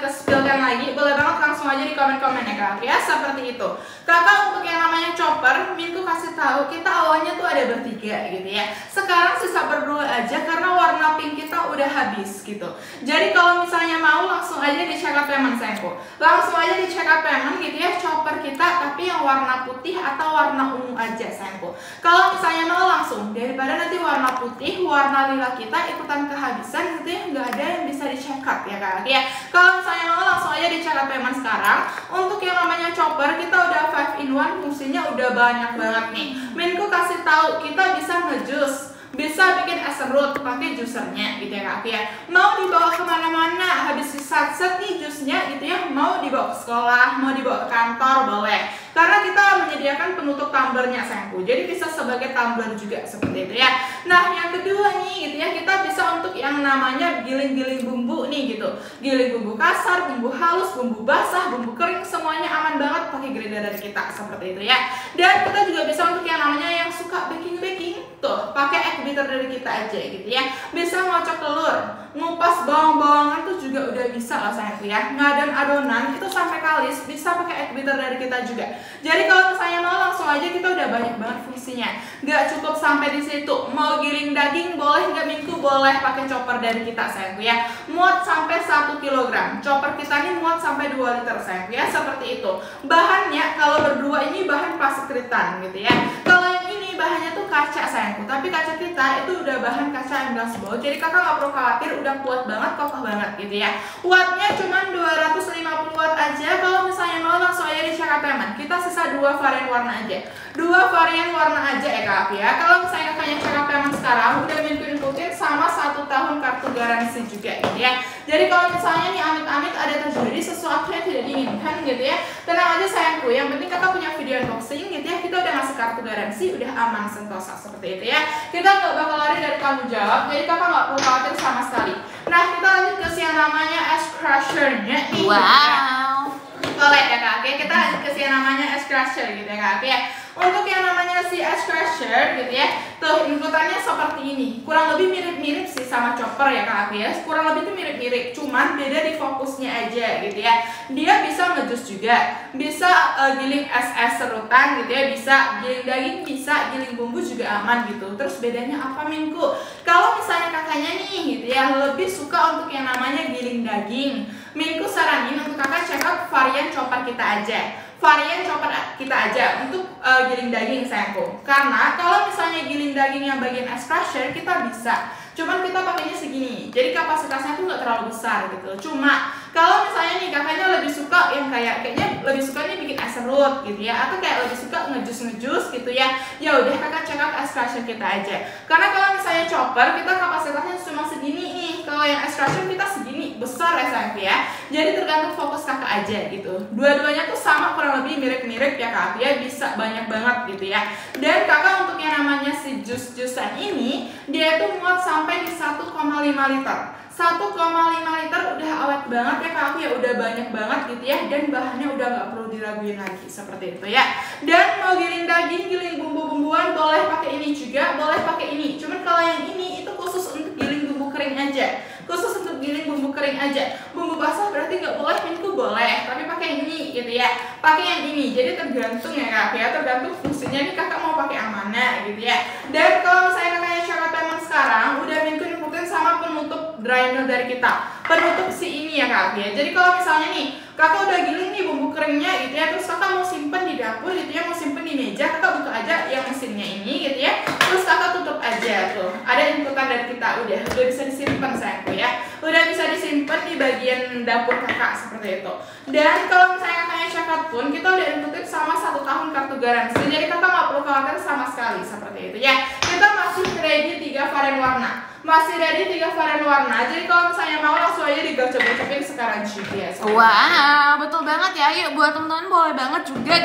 spillkan lagi, boleh banget langsung aja di komen-komen ya kak. Ya, seperti itu. Kakak untuk yang namanya chopper, Minku kasih tahu kita awalnya tuh ada bertiga gitu ya. Sekarang sisa berdua aja karena warna pink kita udah habis gitu. Jadi kalau misalnya mau langsung aja di check out payment sayangku. Langsung aja di check out payment gitu ya chopper kita, tapi yang warna putih atau warna ungu aja sayangku. Kalau misalnya mau langsung, daripada nanti warna putih, warna lila kita ikutan kehabisan gitu ya, nggak ada yang bisa di check out ya kak. Ya, kalau misalnya mau langsung aja di check out payment sekarang. Untuk yang namanya chopper kita udah 5-in-1, fungsinya udah banyak banget nih. Minku kasih tahu kita bisa ngejus, bisa bikin es serut pakai juicernya gitu ya kak ya. Mau dibawa kemana-mana, habis set nih jusnya gitu ya, mau dibawa ke sekolah, mau dibawa ke kantor boleh. Karena kita menyediakan penutup tumblernya sayangku, jadi bisa sebagai tumbler juga seperti itu ya. Nah yang kedua nih gitu ya, kita bisa untuk yang namanya giling-giling bumbu nih gitu. Giling bumbu kasar, bumbu halus, bumbu basah, bumbu kering, semuanya aman banget pakai grinder dari kita seperti itu ya. Dan kita juga bisa untuk yang namanya yang suka baking-baking tuh, pakai egg beater dari kita aja gitu ya. Bisa ngocok telur, ngupas bawang-bawangan tuh juga udah bisa lah sayangku ya. Ngadon adonan itu sampai kalis bisa pakai egg beater dari kita juga. Jadi kalau misalnya mau langsung aja, kita udah banyak banget fungsinya. Nggak cukup sampai di situ. Mau giling daging boleh, nggak Minku boleh pakai chopper dari kita sayangku ya. Muat sampai 1 kg. Chopper kita ini muat sampai 2 liter sayangku ya, seperti itu. Bahannya kalau berdua ini bahan plastik kritan gitu ya. Kalau yang ini bahannya tuh kaca sayangku, tapi kaca kita itu udah bahan kaca glass bowl. Jadi kakak nggak perlu khawatir, udah kuat banget, kokoh banget gitu ya. Wattnya cuma 250 watt aja. Kalau misalnya mau langsung aja di check out payment. Kita sisa 2 varian warna aja. 2 varian warna aja ya kak ya. Kalau misalnya kakaknya check out payment sekarang udah Minku inputin sama 1 tahun kartu garansi juga gitu ya. Jadi kalau misalnya nih amit-amit ada terjadi sesuatu yang tidak diinginkan gitu ya, tenang aja sayangku, yang penting kakak punya video unboxing gitu ya, kita udah ngasih kartu garansi, udah aman sentosa seperti itu ya. Kita nggak bakal lari dari tanggung jawab, jadi kakak nggak perlu khawatir sama sekali. Nah kita lanjut ke yang namanya ice crusher-nya nih. Wow. Boleh ya kak, oke, kita lanjut ke yang namanya ice crusher gitu ya kak ya. Untuk yang namanya si ice crusher gitu ya, tuh inputannya seperti ini. Kurang lebih mirip-mirip sih sama chopper ya kak ya. Kurang lebih tuh mirip-mirip, cuman beda di fokusnya aja gitu ya. Dia bisa ngejus juga, bisa giling es serutan gitu ya, bisa giling daging, bisa giling bumbu juga aman gitu. Terus bedanya apa Minku? Kalau misalnya kakaknya nih gitu ya, lebih suka untuk yang namanya giling daging, Minku saranin untuk kakak check out varian chopper kita aja. varian chopper kita aja untuk giling daging sayangku. Karena kalau misalnya giling daging yang bagian ice crusher kita bisa, cuman kita pakainya segini, jadi kapasitasnya tuh nggak terlalu besar gitu. Cuma kalau misalnya nih kakaknya lebih suka yang kayaknya lebih sukanya bikin es serut gitu ya, atau kayak lebih suka ngejus gitu ya, ya udah kakak check out ice crusher kita aja. Karena kalau misalnya chopper kita kapasitasnya cuma segini nih, kalau yang ice crusher kita segini besar ya sayangku ya. Jadi tergantung fokus kakak aja gitu. Dua-duanya tuh sama kurang lebih mirip-mirip ya kak ya, bisa banyak banget gitu ya. Dan kakak untuk yang namanya si jus-jusan ini dia tuh muat sampai di 1,5 liter. 1,5 liter udah awet banget ya kak, ya udah banyak banget gitu ya, dan bahannya udah nggak perlu diraguin lagi seperti itu ya. Dan mau giling daging, giling bumbu-bumbuan boleh pakai ini juga, boleh pakai ini. Cuman kalau yang ini itu khusus untuk giling bumbu kering aja, khusus untuk giling bumbu kering aja. Bumbu basah berarti nggak boleh, minku boleh, tapi pakai ini gitu ya, pakai yang ini. Jadi tergantung ya kak ya, tergantung fungsinya nih kakak mau pakai yang mana gitu ya. Dan kalau misalnya kakaknya syarat memang sekarang udah minku ikutin sama penutup dry mill dari kita, penutup si ini ya kak ya. Jadi kalau misalnya nih kakak udah giling nih bumbu keringnya gitu ya, terus kakak mau simpen di dapur gitu ya, mau simpen di meja, kakak buka aja yang mesinnya ini gitu ya, terus kakak tutup aja tuh. Ada inputan dari kita, udah bisa disimpan sayangku ya, udah bisa disimpan di bagian dapur kakak seperti itu. Dan kalau misalnya kakaknya syakat pun kita udah inputin sama 1 tahun kartu garansi, jadi kakak nggak perlu khawatir sama sekali seperti itu ya. Kita masih ready 3 varian warna, masih ready 3 varian warna. Jadi kalau misalnya mau langsung aja digocok-gocokin sekarang juga ya. Wow, betul banget ya. Yuk buat teman-teman boleh banget juga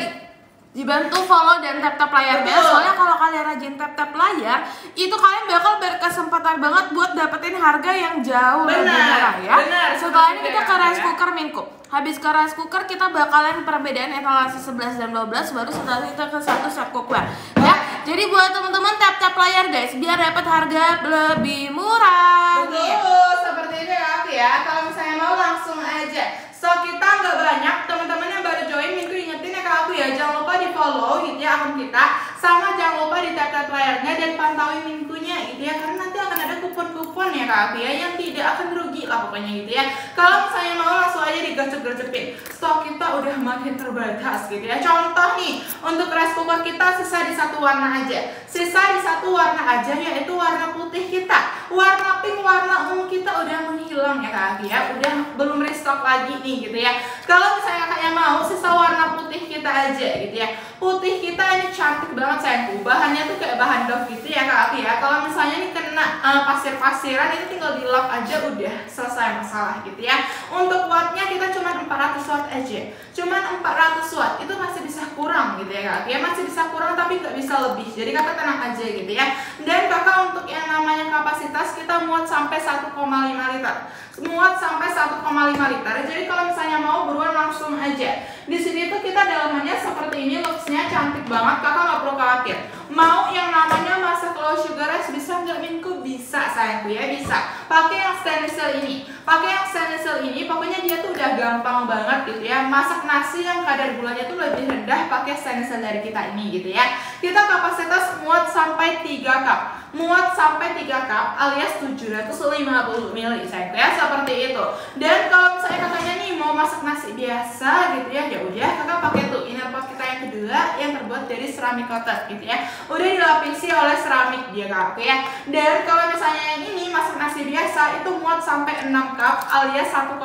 dibantu follow dan tap-tap layarnya. Soalnya kalau kalian rajin tap-tap layar, itu kalian bakal berkesempatan banget buat dapetin harga yang jauh lebih murah ya. Setelah ini kita ke rice cooker Minku. Habis ke rice cooker kita bakalan perbedaan etalase 11 dan 12, baru setelah itu ke satu set cookware ya. Jadi buat teman-teman tap-tap layar guys, biar dapat harga lebih murah. Betul, seperti itu ya. Kalau misalnya mau langsung aja. So kita nggak banyak, teman-teman yang baru join Minku ingetin ya kak aku ya, jangan lupa di follow gitu ya akun kita, sama jangan lupa di tap-tap layarnya dan pantauin Minkunya gitu ya, karena nanti akan ada kupon-kupon ya kak aku ya, yang tidak akan rugi lah pokoknya gitu ya. Kalau misalnya mau langsung aja digocok-gocokin, stok kita udah makin terbatas gitu ya. Contoh nih, untuk rice cooker kita sisa di 1 warna aja, sisa di 1 warna aja, yaitu warna putih kita. Warna pink, warna ungu kita udah menghilang ya kak ya, udah belum restock lagi nih gitu ya. Kalau misalnya kakaknya mau sisa warna putih kita aja gitu ya, putih kita ini cantik banget sayangku, bahannya tuh kayak bahan doff gitu ya kak ya. Kalau misalnya ini kena pasir-pasiran, ini tinggal dilap aja udah selesai masalah gitu ya. Untuk wattnya kita cuma 400 watt aja, cuman 400 watt, itu masih bisa kurang gitu ya kak ya, masih bisa kurang tapi nggak bisa lebih, jadi kakak tenang aja gitu ya. Dan kakak untuk yang namanya kapasitas kita muat sampai 1,5 liter, muat sampai 1,5 liter. Jadi kalau misalnya mau buruan langsung aja. Di sini tuh kita dalamannya seperti ini, looksnya cantik banget, kakak nggak perlu khawatir. Mau yang namanya masak low sugar rice bisa nggak Minku? Bisa sayangku ya, bisa. Pakai yang stainless steel ini, pakai yang stainless steel ini, pokoknya dia tuh udah gampang banget gitu ya. Masak nasi yang kadar gulanya tuh lebih rendah pakai stainless steel dari kita ini gitu ya. Kita kapasitas muat sampai 3 cup, muat sampai 3 cup alias 750 ml sayangku ya, seperti itu. Dan kalau misalnya kakaknya nih mau masak nasi biasa gitu ya, ya udah kakak pakai tuh inner pot kita yang kedua yang terbuat dari ceramic coated gitu ya, udah dilapisi oleh ceramik dia kak ya. Dan kalau misalnya yang ini masak nasi biasa itu muat sampai 6 cup alias 1,5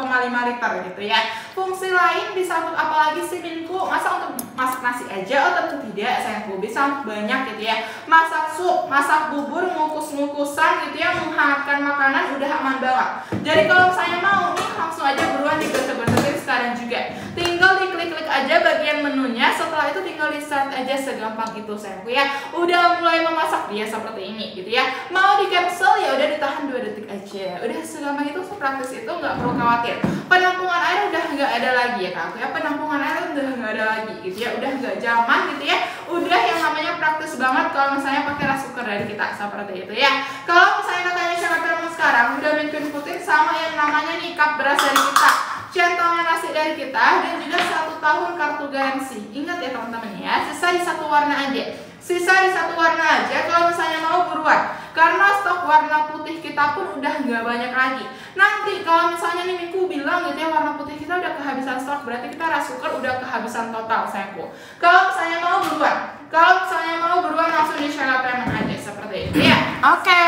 liter gitu ya. Fungsi lain bisa untuk apa lagi sih Minku? Masa untuk masak nasi aja? Oh tentu tidak sayangku, bisa untuk banyak gitu ya. Masak sup, masak bubur, ngukus-ngukusan gitu ya, menghangatkan makanan udah aman banget. Jadi kalau misalnya mau nih langsung aja buruan digosok-gosokin sekarang juga. Tinggal diklik-klik aja bagian menunya, setelah itu tinggal di start aja, segampang itu sayangku ya. Udah mulai memasak dia seperti ini gitu ya. Mau di cancel ya udah ditahan 2 detik aja. Udah segampang itu, sepraktis itu, nggak perlu khawatir. Penampungan air udah nggak ada lagi ya kak ya, penampungan air udah nggak ada lagi gitu ya, udah nggak zaman gitu ya. Udah yang namanya praktis banget kalau misalnya pakai rice cooker dari kita seperti itu ya. Kalau misalnya katanya syarat termos sekarang udah Minku ikutin sama yang namanya nih cup beras dari kita, centongnya nasi dari kita, dan juga 1 tahun kartu garansi. Ingat ya teman-teman ya, sisa di 1 warna aja, sisa di 1 warna aja. Kalau misalnya mau buruan, karena stok warna putih kita pun udah nggak banyak lagi. Nanti kalau misalnya nih Minku bilang gitu ya warna putih kita udah kehabisan stok, berarti kita rice cooker udah kehabisan total sayangku. Kalau misalnya mau buruan langsung di Shell Payment aja seperti itu ya. Oke,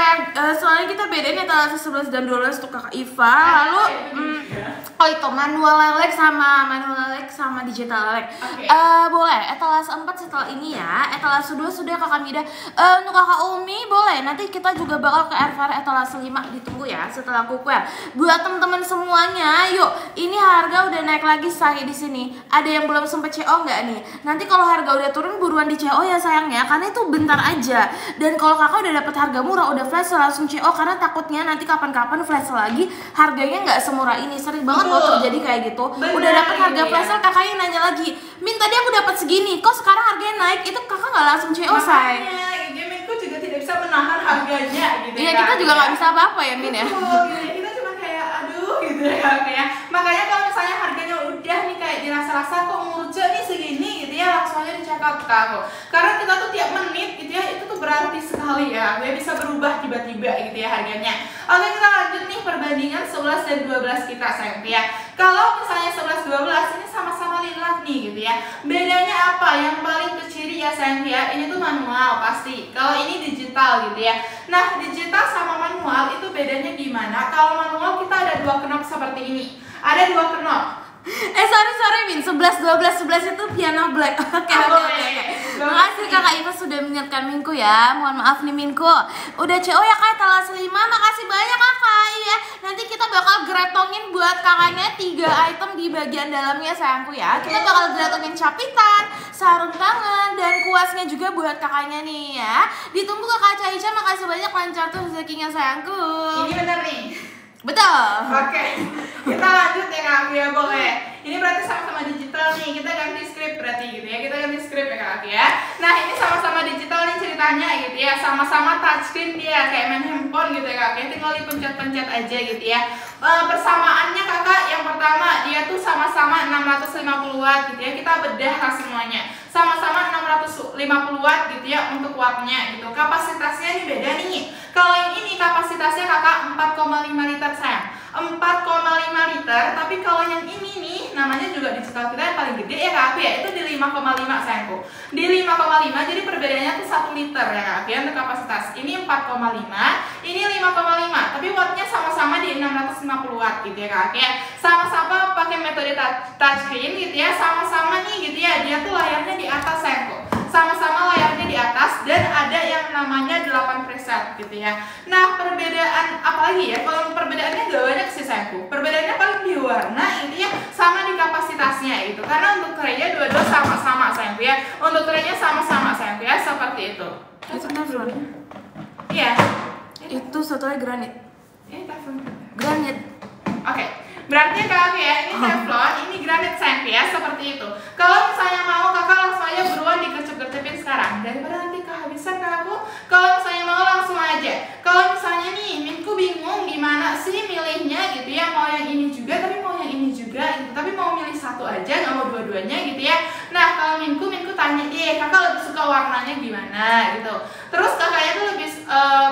soalnya kita bedain etalase 11 dan 12 untuk Kakak Iva. Lalu oh itu manual elek sama digital elek. Boleh etalase 4 setelah ini ya. Etalase 2 sudah Kakak Mida. Untuk Kakak Umi boleh. Nanti kita juga bakal ke Airfryer etalase 5, ditunggu ya setelah cookware. Buat teman-teman semuanya, yuk. Ini harga udah naik lagi saya di sini. Ada yang belum sempet CO nggak nih? Nanti kalau harga udah turun buruan di CO ya sayangnya, karena itu bentar aja. Dan kalau Kakak udah dapet harga murah, udah flash langsung CO, karena takutnya nanti kapan-kapan flash lagi harganya nggak semurah ini. Sering banget loh terjadi kayak gitu. Udah dapet harga flash sale, kakaknya nanya lagi, Min tadi aku dapat segini, kok sekarang harganya naik? Itu kakak nggak langsung CO say. Makanya Minku juga tidak bisa menahan harganya gitu. Iya, kita juga nggak bisa apa-apa ya Min ya. Kita cuma kayak aduh gitu ya kayak. Makanya kalau misalnya harganya udah nih kayak dirasa-rasa kok murce nih segini gitu ya, langsung aja di check out kak. Karena kita tuh tiap menit gitu ya, itu tuh berarti sekali ya, gue bisa berubah tiba-tiba gitu ya harganya. Oke, kita lanjut nih perbandingan 11 dan 12 kita sayang ya. Kalau misalnya 11 12 ini sama-sama lilat nih gitu ya. Bedanya apa? Yang paling berciri ya sayang ya, ini tuh manual pasti. Kalau ini digital gitu ya. Nah, digital sama manual itu bedanya gimana? Kalau manual kita ada 2 knob seperti ini. Ada 2 knob. Sorry Min, 11 12 itu piano black. Oke. Makasih Kakak Iva sudah mengingatkan Minku ya. Mohon maaf nih Minku. Udah CO ya Kak etalase 5. Makasih banyak Kakak ya. Nanti kita bakal gretongin buat kakaknya 3 item di bagian dalamnya sayangku ya. Kita bakal gretongin capitan, sarung tangan, dan kuasnya juga buat kakaknya nih ya. Ditunggu Kakak Caica, makasih banyak, lancar tuh rezekinya sayangku. Ini bener nih. Betul. Oke, kita lanjut ya Kak ya, boleh. Ini berarti sama-sama digital nih, kita ganti script berarti gitu ya. Kita ganti script ya Kak ya. Nah, ini sama-sama digital nih ceritanya gitu ya. Sama-sama touchscreen dia, kayak main handphone gitu ya Kak ya. Tinggal dipencet-pencet aja gitu ya. Persamaannya Kakak, yang pertama dia tuh sama-sama 650 watt gitu ya. Kita bedah lah semuanya. Sama-sama 650 watt gitu ya untuk wattnya gitu. Kapasitasnya ini beda nih. Kalau yang ini kapasitasnya Kakak 4,5 liter sayang. 4,5 liter, tapi kalau yang ini nih namanya juga digital kita yang paling gede ya Kak ya, itu di 5,5 sayangku. Di 5,5, jadi perbedaannya tuh 1 liter ya Kak ya untuk kapasitas. Ini 4,5, ini 5,5, tapi wattnya sama-sama di 650 watt gitu ya Kak ya. Sama-sama pakai metode touchscreen gitu ya, sama-sama nih gitu ya, dia tuh layarnya di atas sayangku. Sama-sama layarnya di atas dan ada yang namanya 8 preset gitu ya. Nah, perbedaan apa lagi ya? Kalau perbedaannya gak banyak sih sayangku. Perbedaannya paling di warna, intinya sama di kapasitasnya gitu. Karena untuk traynya dua-dua sama-sama sayangku ya. Untuk traynya sama-sama sayangku ya, seperti itu. Itu teflon. Iya. Itu satunya granit. Teflon. Granit. Oke. Berarti Kak ya, ini teflon, ini granit sayang ya, seperti itu. Kalau misalnya mau Kakak langsung aja buruan digercep-gercepin sekarang, daripada nanti kehabisan Kakakku. Kalau misalnya mau langsung aja. Kalau misalnya nih, Minku bingung gimana sih milihnya gitu ya, mau yang ini juga, tapi mau yang ini juga gitu. Tapi mau milih satu aja, nggak mau dua-duanya gitu ya. Nah, kalau Minku tanya, Kakak lebih suka warnanya gimana gitu. Terus kakaknya tuh lebih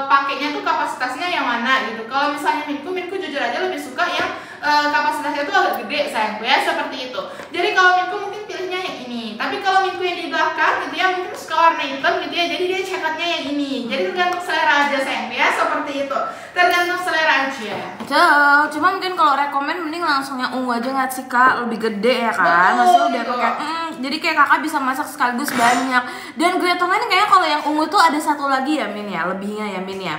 pakainya tuh kapasitasnya yang mana gitu. Kalau misalnya Minku jujur aja lebih suka yang kapasitasnya tuh agak gede sayangku ya, seperti itu. Jadi kalau Minku mungkin pilihnya yang ini. Tapi kalau Minku yang di belakang gitu ya, mungkin suka warna hitam gitu ya, jadi dia cekatnya yang ini. Jadi tergantung selera aja sayangku ya, seperti itu. Tergantung selera aja. Betul, cuma mungkin kalau rekomen mending langsung yang ungu aja nggak sih Kak, lebih gede ya kan. Maksudnya udah pakai jadi kayak kakak bisa masak sekaligus banyak. Dan gretongan kayaknya kalau yang ungu tuh ada satu lagi ya Min ya, lebihnya ya Min ya.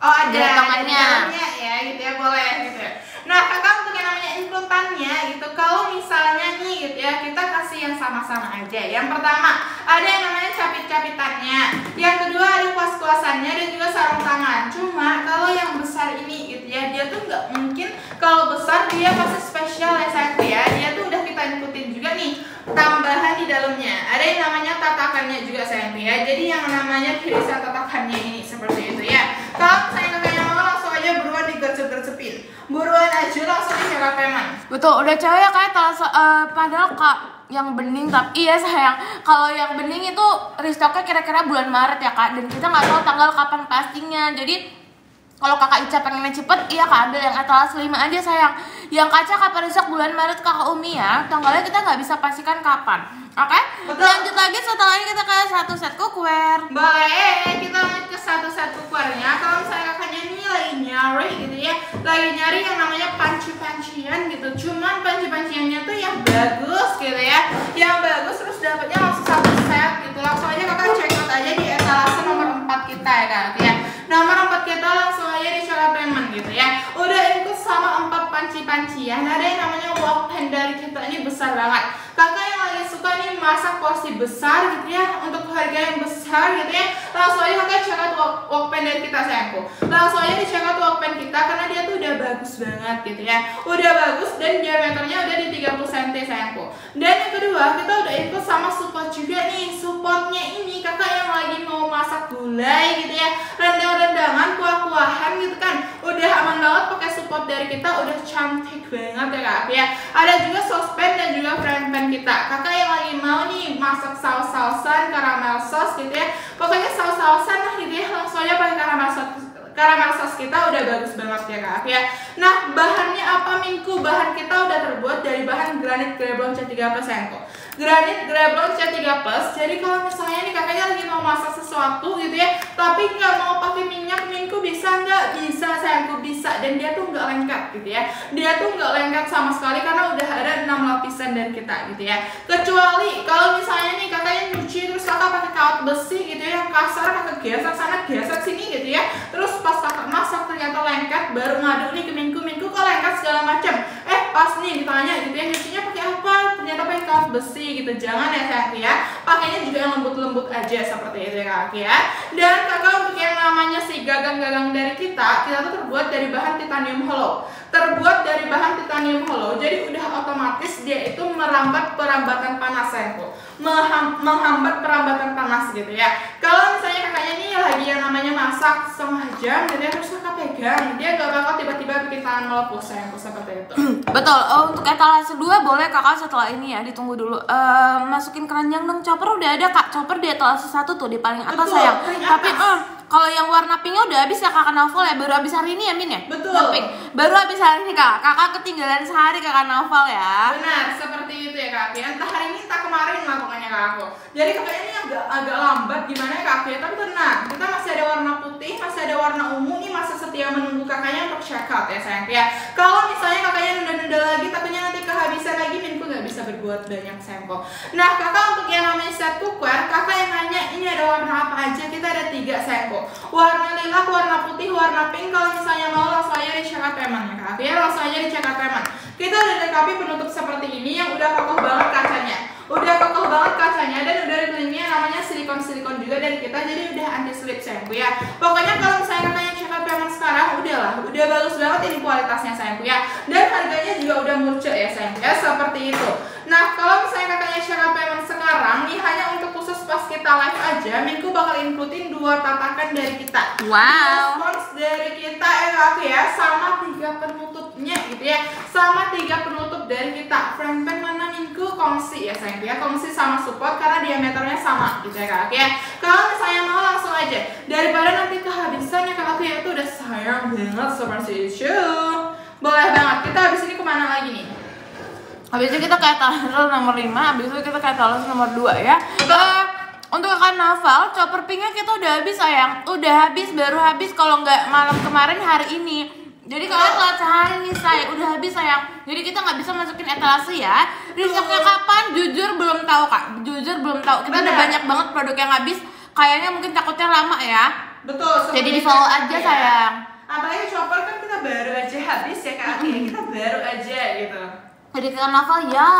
Oh ada gretongannya ya gitu ya, boleh gitu. Nah Kakak untuk yang namanya include-nya gitu, kalau misalnya nih gitu ya, kita kasih yang sama-sama aja. Yang pertama ada yang namanya capit-capitannya, yang kedua ada kuas-kuasannya dan juga sarung tangan. Cuma kalau yang besar ini gitu ya, dia tuh nggak mungkin, kalau besar dia pasti spesial ya sayangku ya. Dia tuh udah kita ikutin juga nih tambahan di dalamnya. Ada yang namanya tatakannya juga sayangku ya. Jadi yang namanya kirisan tatakannya ini seperti itu ya. Kalau misalnya kakaknya mau langsung aja buruan digercep-gercepin, buruan aja langsung di Shell Payment. Betul, udah cewek ya kayak padahal Kak yang bening, tapi iya sayang, kalau yang bening itu restocknya kira-kira bulan Maret ya Kak, dan kita nggak tahu tanggal kapan pastinya. Jadi Kalau kakak Ica pengennya cepet, iya kak ambil yang etalase 5 aja sayang. Yang kaca kapan rusak bulan Maret kakak Umi ya. Tanggalnya kita nggak bisa pastikan kapan. Oke? Lanjut lagi setelah ini kita ke satu set cookware. Boleh, kita lanjut ke satu set cookwarenya. Kalau misalnya kakaknya ini lagi nyari gitu ya, lagi nyari yang namanya panci-pancian gitu. Cuman panci-panciannya tuh yang bagus gitu ya, yang bagus terus dapatnya langsung satu set gitu. Langsung aja kakak check out aja di etalase nomor 4 kita ya kak ya. Nomor 4 kita langsung aja di cara payment gitu ya. Udah ikut sama 4 panci-pancian. Ada yang namanya wok pan dari kita ini besar banget. Kakak yang lagi suka nih masak porsi besar gitu ya, untuk harga yang besar gitu ya, langsung aja kakak check out wok pan dari kita sayangku. Langsung aja di check out wok pan kita karena dia tuh udah bagus banget gitu ya. Udah bagus dan diameternya udah di 30 cm sayangku. Dan yang kedua kita udah ikut sama support juga nih. Supportnya ini kakak yang lagi mau masak gulai gitu ya, rendang-rendangan, kuah-kuahan gitu kan, udah aman banget pakai support dari kita, udah cantik banget ya kak ya. Ada juga saucepan dan juga frying pan kita. Kakak yang lagi mau nih masak saus-sausan, karamel sauce gitu ya, pokoknya saus-sausan lah gitu ya, langsung aja pakai karamel sauce kita udah bagus banget ya kak ya. Nah bahannya apa Minku? Bahan kita udah terbuat dari bahan granit Greblon C3 Plus kok. Granit Greblon C3 Plus. Jadi kalau misalnya nih kakaknya lagi mau masak sesuatu gitu ya, tapi nggak mau pakai minyak, Minku bisa nggak? Bisa sayangku, bisa. Dan dia tuh nggak lengket gitu ya. Dia tuh nggak lengket sama sekali karena udah ada 6 lapisan dari kita gitu ya. Kecuali kalau misalnya nih kakaknya nyuci terus kakak pakai kawat besi gitu ya, yang kasar, kakak geser sana geser sini gitu ya. Terus pas kakak masak ternyata lengket, baru ngadu nih ke Minku kok lengket segala macam. Pas nih ditanya gitu ya, nyucinya pakai apa? Ternyata pakai kawat besi gitu. Jangan ya sayang ya, pakainya juga yang lembut-lembut aja seperti itu ya kak ya. Dan kakak untuk yang namanya si gagang-gagang dari kita tuh terbuat dari bahan titanium hollow. Jadi udah otomatis dia itu merambat perambatan panas sayangku, menghambat perambatan panas gitu ya. Kalau misalnya kakaknya ini lagi yang namanya masak setengah jam gitu ya, terus kakak pegang, dia gak bakal tiba-tiba bikin tangan melepuh sayangku seperti itu. Betul. Untuk etalase 2 boleh kakak setelah ini ya, ditunggu dulu. Masukin keranjang dong. Chopper udah ada kak. Chopper di etalase 1 tuh di paling atas. Betul, sayang. Tapi kalau yang warna pinknya udah habis ya kakak Naufal ya, baru habis hari ini ya Min ya? Betul. Pink. Baru habis hari ini kak. Kakak ketinggalan sehari kakak Naufal ya. Benar, seperti itu ya kak. Entah hari ini entah kemarin lah pokoknya kak aku. Jadi kakaknya ini agak lambat gimana ya kak, tapi tenang. Kita masih ada warna putih, masih ada warna ungu, ini masih setia menunggu kakaknya untuk check out ya sayang ya. Kalau misalnya kakaknya nunda-nunda lagi, takutnya nanti kehabisan lagi, Minku nggak bisa berbuat banyak sayang kok. Nah kakak untuk yang namanya set cookware, kakak yang nanya ini ada warna apa aja, kita ada 3 sayang kok. Warna lilac, warna putih, warna pink. Kalau misalnya mau langsung aja di check out payment ya kak ya, langsung aja di check out payment. Kita udah lengkapi penutup seperti ini yang udah kokoh banget kacanya. Dan udah dikelilingnya namanya silikon juga dari kita, jadi udah anti slip sayangku ya. Pokoknya kalau misalnya kakaknya check out payment sekarang udah bagus banget ini kualitasnya sayangku ya. Dan harganya juga udah murce ya sayangku ya, seperti itu. Nah kalau misalnya kakaknya check out payment sekarang nih hanya untuk khusus pas kita live aja, Minku bakal includein 2 tatakan dari kita. Wow. Spons dari kita ya, sama 3 penutupnya gitu ya, sama 3 penutup dari kita. Frame pan mana Minku? Kongsi ya sayang ya, kongsi sama support karena diameternya sama gitu ya kak ya. Kalau misalnya mau langsung aja, daripada nanti kehabisan ya kak ya, itu udah sayang banget seperti itu. Boleh banget. Kita habis ini kemana lagi nih? Habis itu kita ke etalase nomor 5, habis itu kita ke etalase nomor 2 ya. Untuk kakak Naufal, chopper pinknya kita udah habis sayang. Udah habis, baru habis kalau nggak malam kemarin hari ini. Jadi kalian telat sehari nih say, udah habis sayang. Jadi kita nggak bisa masukin etalase ya. Restocknya kapan? Jujur belum tahu kak. Kita udah banyak banget produk yang habis. Kayaknya mungkin takutnya lama ya. Betul. Jadi di follow aja sayang. Apalagi chopper kan kita baru aja habis ya kak. Kita baru aja gitu. Jadi kakak Naufal ya.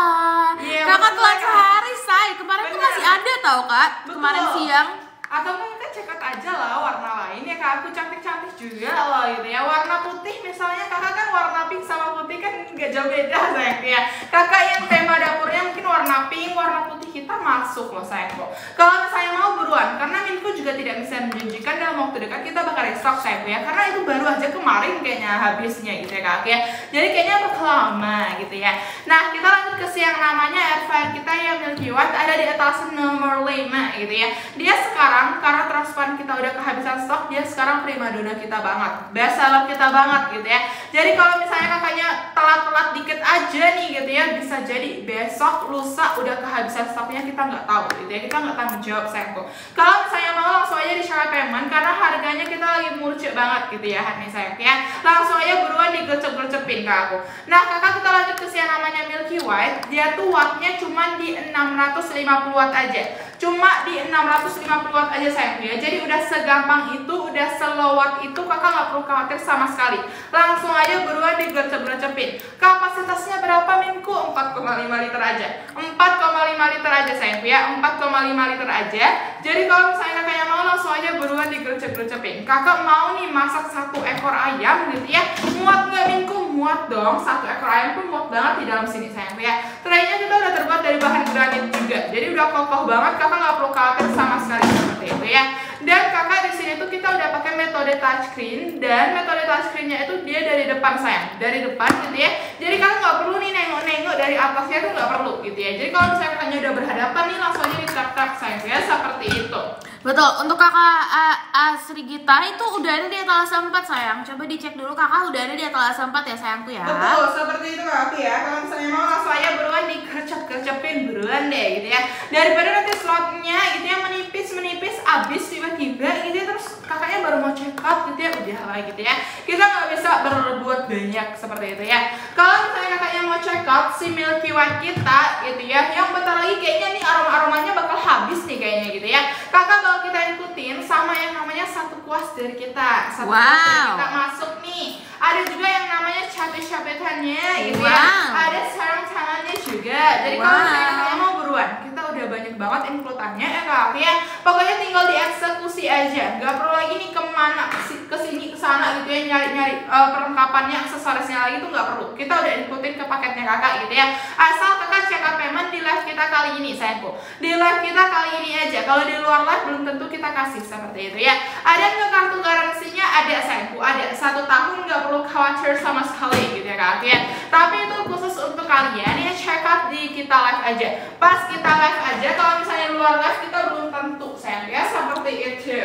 Kakak telat sehari say. Kemarin tuh masih ada tau kak. Betul. Kemarin siang. Atau mungkin cekat aja lah warna lain ya kak, aku cantik-cantik juga loh gitu ya. Warna putih misalnya kakak kan warna pink sama putih kan gak jauh beda sayangku ya. Kakak yang tema dapurnya mungkin warna pink, warna putih kita masuk loh sayangku. Kalau misalnya mau buruan, karena Minku juga tidak bisa menjanjikan dalam waktu dekat kita bakal restock sayangku ya, karena itu baru aja kemarin kayaknya habisnya gitu ya kakak ya. Jadi kayaknya bakal lama gitu ya. Nah kita lanjut ke yang namanya air fryer kita yang Milky White, ada di etalase nomor 5 gitu ya. Dia sekarang karena transparan kita udah kehabisan stok, dia sekarang primadona kita banget, best seller kita banget gitu ya. Jadi kalau misalnya kakaknya telat-telat dikit aja nih gitu ya, bisa jadi besok lusa udah kehabisan stoknya, kita nggak tahu gitu ya, kita nggak tanggung jawab sayangku. Kalau misalnya mau langsung aja di Shopee Payment, karena harganya kita lagi murcik banget gitu ya nih sayang ya. Langsung aja buruan digercep-gercepin ke aku. Nah kakak kita lanjut ke yang namanya Milky White, dia tuh wattnya cuma di 650 watt aja, cuma di 650 watt aja sayangku ya. Jadi udah segampang itu, udah slow watt itu, kakak nggak perlu khawatir sama sekali. Langsung aja buruan digercep-gercepin. Kapasitasnya berapa Minku? 4,5 liter aja, 4,5 liter aja sayangku ya, 4,5 liter aja. Jadi kalau misalnya kakaknya mau langsung aja buruan digercep-gercepin. Kakak mau nih masak 1 ekor ayam gitu ya, muat nggak Minku? Muat dong, 1 ekor ayam tuh muat banget di dalam sini sayangku ya. Traynya kita udah terbuat dari bahan granit juga, jadi udah kokoh banget, kakak nggak perlu khawatir sama sekali seperti itu ya. Dan kakak di sini tuh kita udah pakai metode touchscreen, dan metode touchscreennya itu dia dari depan sayang, dari depan gitu ya. Jadi kakak nggak perlu nih nengok-nengok dari atasnya tuh nggak perlu gitu ya. Jadi kalau misalnya kakaknya udah berhadapan nih, langsung aja ditap-tap sayang ya, seperti itu. Betul, untuk kakak Asri Gita itu udah ada di etalase 4 sayang. Coba dicek dulu kakak udah ada di etalase 4 ya sayangku ya. Betul, seperti itu kakak ya. Kalau misalnya mau langsung aja buruan digercep-gercepin buruan deh gitu ya. Daripada nanti slotnya gitu ya menipis abis tiba-tiba gitu ya, terus kakaknya baru mau check out gitu ya, udah lah gitu ya. Kita nggak bisa berbuat banyak seperti itu ya. Kalau misalnya kakaknya mau check out si Milky White kita gitu ya, yang bentar lagi kayaknya nih aroma-aromanya bakal habis nih kayaknya gitu ya. Kakak bakal kita ikutin sama yang namanya 1 kuas dari kita. 1 kuas dari kita masuk nih. Ada juga yang namanya capet-capetannya gitu ya. Ada sarung tangannya juga. Jadi kalau misalnya kakaknya mau buruan, kita udah banyak banget include-annya ya kak ya. Pokoknya tinggal dieksekusi aja, nggak perlu lagi nih kemana kesini kesana gitu ya, nyari-nyari perlengkapannya, aksesorisnya lagi tuh nggak perlu. Kita udah includein ke paketnya kakak gitu ya. Asal kakak check out payment di live kita kali ini sayangku, di live kita kali ini aja. Kalau di luar live belum tentu kita kasih seperti itu ya. Ada nggak kartu garansinya? Ada sayangku, ada 1 tahun, nggak perlu khawatir sama sekali gitu ya kak ya. Tapi itu khusus untuk kalian ya, check out di kita live aja. Pas kita live aja, kalau misalnya luar live kita belum tentu sayang ya, seperti itu.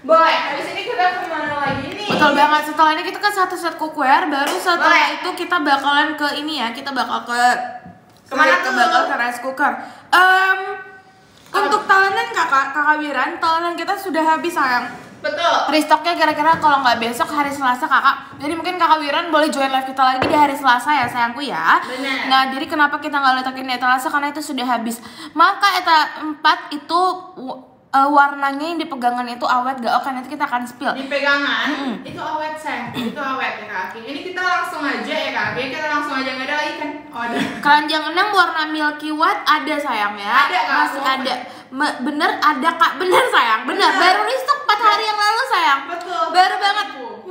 Boleh, habis ini kita kemana lagi nih? Betul banget, setelah ini kita kan 1 set cookware, baru setelah itu kita bakalan ke ini ya, kita bakal ke kemana tuh? Bakal ke rice cooker. Untuk talenan kakak Wiran, talenan kita sudah habis sayang. Betul. Restocknya kira-kira kalau nggak besok hari Selasa kakak. Jadi mungkin kakak Wiran boleh join live kita lagi di hari Selasa ya sayangku ya. Bener. Nah jadi kenapa kita nggak letakin di etalase, karena itu sudah habis. Maka etalase 4 itu warnanya yang dipegangan itu awet gak? Oke nanti kita akan spill. Di pegangan itu awet sayang, itu awet ya kak. Ini kita langsung aja ya kak. Kita langsung aja, nggak ada lagi kan? Oh ada. Keranjang 6 warna Milky White ada sayang ya. Ada kak. Masih ada. Bener ada kak, bener sayang, bener. Baru restock 4 hari yang lalu sayang. Betul. Baru banget.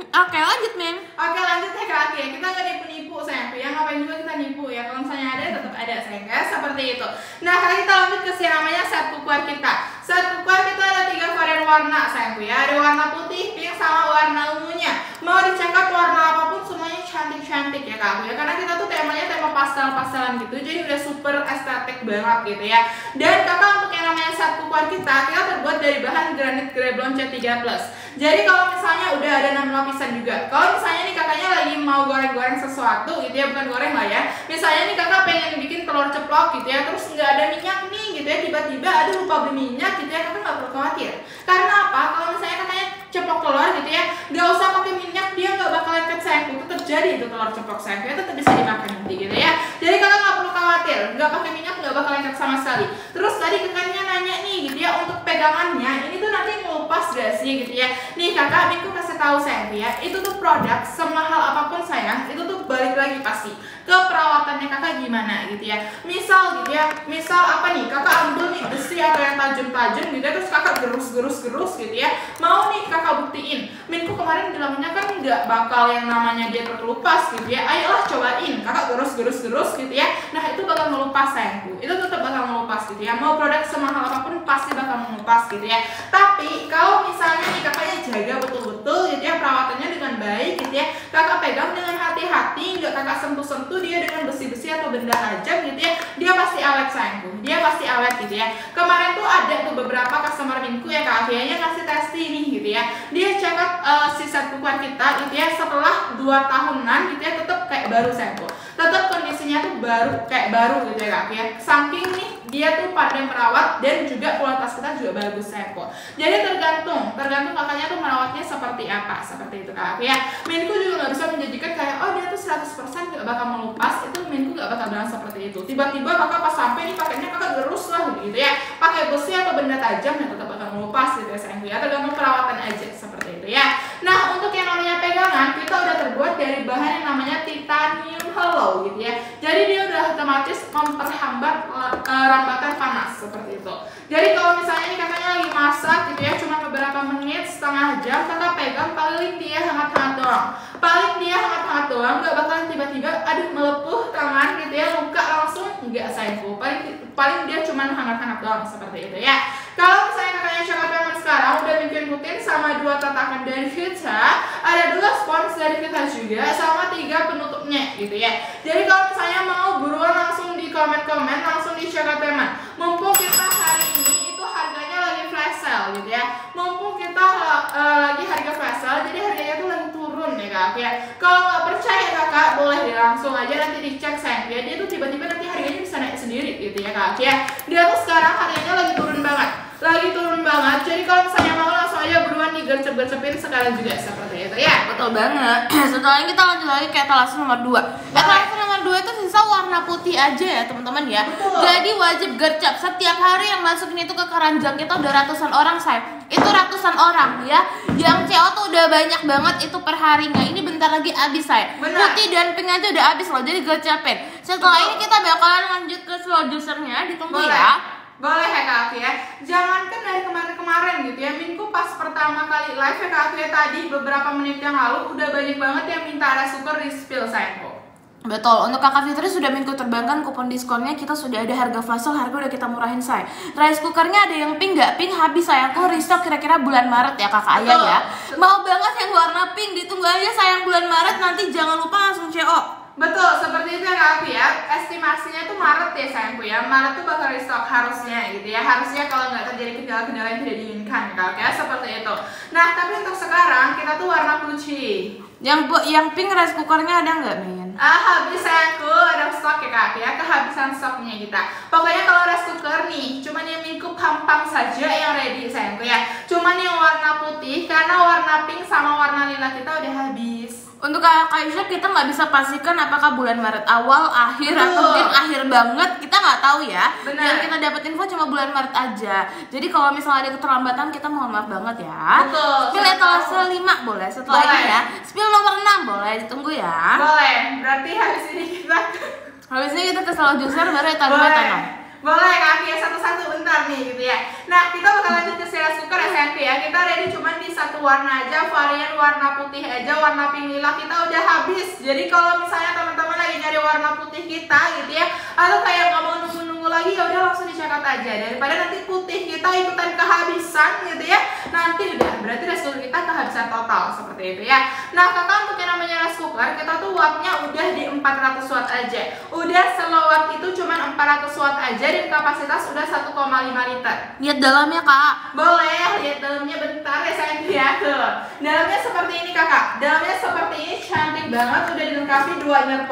Oke lanjut Ming. Oke lanjut ya kak ya. Kita nggak nipu-nipu sayang ya. Ngapain juga kita nipu ya. Kalau misalnya ada tetap ada sayang ya. Seperti itu. Nah kali kita lanjut ke yang namanya set cookware kita. Set cookware kita ada 3 varian warna sayangku ya. Ada warna putih, pink, sama warna ungunya. Mau dicek out warna apapun semuanya cantik-cantik ya kak ya. Karena kita tuh temanya tema pastel-pastelan gitu. Jadi udah super estetik banget gitu ya. Dan kakak untuk yang namanya set cookware kita terbuat dari bahan granit Greblon C3+. Jadi kalau misalnya udah ada 6 lapisan juga. Kalau misalnya nih kakaknya lagi mau goreng-goreng sesuatu gitu ya, bukan goreng lah ya. Misalnya nih kakak pengen bikin telur ceplok gitu ya, terus nggak ada minyak nih gitu ya, tiba-tiba ada lupa beli minyak gitu ya, kakak nggak perlu khawatir. Karena apa? Kalau misalnya kakaknya ceplok telur gitu ya, nggak usah pakai minyak, dia nggak bakal lengket sayangku. Tetap jadi itu telur ceplok sayangku ya, tetap bisa dimakan nanti gitu ya. Jadi kakak nggak perlu khawatir, nggak pakai minyak nggak bakal lengket sama sekali. Terus tadi kakaknya nanya nih gitu ya, untuk pegangannya ini tuh nanti ngelupas gak sih gitu ya. Nih kakak, Minku kasih tahu sayang ya, itu tuh produk semahal apapun sayang, itu tuh balik lagi pasti ke perawatannya kakak gimana gitu ya. Misal gitu ya, misal apa nih, kakak ambil nih besi atau yang tajam-tajam gitu ya, terus kakak gerus gitu ya. Mau nih kakak buktiin, Minku kemarin bilangnya kan nggak bakal yang namanya dia terkelupas gitu ya. Ayolah cobain, kakak gerus gitu ya. Nah itu bakal ngelupas sayangku, itu tetap bakal ngelupas gitu ya. Mau produk semahal apapun pasti bakal ngelupas gitu ya. Tapi kalau misalnya nih kakaknya jaga betul-betul gitu ya, perawatannya dengan baik gitu ya, kakak pegang dengan hati-hati, nggak kakak sentuh-sentuh dia dengan besi-besi atau benda tajam gitu ya, dia pasti awet sayangku, dia pasti awet gitu ya. Kemarin tuh ada tuh beberapa customer minku yang kak Afianya ngasih testi ini gitu ya, dia check out si set kukuan kita gitu ya, setelah 2 tahunan gitu ya, tetap kayak baru sayangku, tetap kondisinya tuh baru kayak baru gitu ya kak ya. Saking nih dia tuh pandai merawat dan juga kualitas kita juga bagus sayangku. Jadi tergantung kakaknya tuh merawatnya seperti apa, seperti itu kak ya. Minku juga nggak bisa menjanjikan kayak oh dia tuh 100% nggak bakal melupas, itu Minku nggak bakal bilang seperti itu. Tiba-tiba kakak pas sampai nih pakainya kakak gerus lah gitu ya, pakai besi atau benda tajam yang tetap bakal melupas gitu ya sayangku ya, tergantung perawatan aja seperti itu ya. Nah untuk yang namanya pegangan kita udah terbuat dari bahan yang namanya titanium hollow gitu ya, jadi dia udah otomatis memperhambat rambatan panas seperti itu. Jadi kalau misalnya ini kakaknya lagi masak gitu ya, cuma beberapa menit, setengah jam, kakak pegang paling dia hangat-hangat doang, nggak bakalan tiba-tiba aduh melepuh tangan gitu ya, luka langsung, nggak sayangku, paling dia cuma hangat-hangat doang seperti itu ya. Kalau misalnya kakaknya cakap yang sekarang udah ikutin sama 2 tatakan dari kita, ada 2 spons dari kita juga, sama 3 penutupnya gitu ya. Jadi kalau misalnya mau buruan langsung di komen-komen, langsung di cakap teman. Mumpung kita hari ini itu harganya lagi flash sale gitu ya, mumpung kita lagi harga flash sale, jadi harganya tuh lagi turun ya kak ya. Kalau nggak percaya kakak boleh langsung aja nanti dicek sayang ya, dia tuh tiba-tiba nanti harganya bisa naik sendiri gitu ya kak ya. Dia tuh sekarang harganya lagi turun banget, jadi kalau misalnya mau langsung aja buruan digercep-gercepin sekalian juga seperti itu ya. Betul banget. Setelah ini kita lanjut lagi ke etalase nomor 2. Etalase nomor 2 itu sisa warna putih aja ya teman-teman ya. Betul. Jadi wajib gercep. Setiap hari yang masukin itu ke keranjang kita udah ratusan orang say. Itu ratusan orang ya. Yang CO tuh udah banyak banget itu per harinya. Ini bentar lagi habis say. Benar. Putih dan pink aja udah habis loh. Jadi gercepin. Setelah ini kita bakalan lanjut ke slow juicernya. Ditunggu ya. Boleh ya Kak Afi ya. Jangankan dari kemarin-kemarin gitu ya, Minku pas pertama kali live ya Kak Afi ya, tadi beberapa menit yang lalu udah banyak banget yang minta rice cooker di spill sayangku. Betul, untuk Kakak Fitri sudah Minku terbangkan kupon diskonnya, kita sudah ada harga flash sale, harga udah kita murahin say. Rice cookernya ada yang pink nggak? Pink habis sayangku, restock kira-kira bulan Maret ya Kakak Ayah ya. Mau banget yang warna pink, ditunggu aja sayang bulan Maret, nanti jangan lupa langsung CO. Betul, seperti itu ya Kak Afi ya. Estimasinya itu Maret ya sayangku ya. Maret tuh bakal restock harusnya gitu ya. Harusnya kalau nggak terjadi kendala-kendala yang tidak diinginkan ya Kak Afi ya, seperti itu. Nah, tapi untuk sekarang kita tuh warna putih. Yang pink rice cookernya ada nggak Min? Habis sayangku, ada stok ya Kak Afi ya. Kehabisan stoknya kita. Pokoknya kalau rice cooker nih, cuman yang Minku pampang saja yang ready sayangku ya. Cuman yang warna putih, karena warna pink sama warna lila kita udah habis. Untuk Kak Yusuf kita nggak bisa pastikan apakah bulan Maret awal, akhir, atau mungkin akhir banget, kita nggak taw ya. Benar. Yang kita dapat info cuma bulan Maret aja. Jadi kalau misalnya ada keterlambatan kita mohon maaf banget ya. Betul. Spill etalase 5 boleh setelah Boleh. ini ya. Spill nomor 6 boleh ditunggu ya. Boleh, berarti habis ini kita Habis ini kita ke slow juicer baru etalase tanam. Boleh Kak Afi ya, satu-satu bentar nih gitu ya. Nah, kita bakal lanjut ke rice cooker ya sayangku ya. Kita ready cuman di satu warna aja, varian warna putih aja, warna pink lila kita udah habis. Jadi kalau misalnya teman-teman lagi nyari warna putih kita gitu ya, atau kayak nggak mau nunggu-nunggu lagi, ya udah langsung di check out aja, daripada nanti putih kita ikutan kehabisan gitu ya. Nanti udah berarti rice cooker kita kehabisan total seperti itu ya. Nah, kakak untuk yang namanya rice cooker kita tuh wattnya udah di 400 watt aja. Udah slow watt itu cuman 400 watt aja dan kapasitas udah 1,5 liter. Lihat dalamnya Kak. Boleh, lihat dalamnya bentar ya sayang ya. Tuh. Dalamnya seperti ini kakak. Dalamnya seperti ini, cantik banget. Udah dilengkapi 2 inner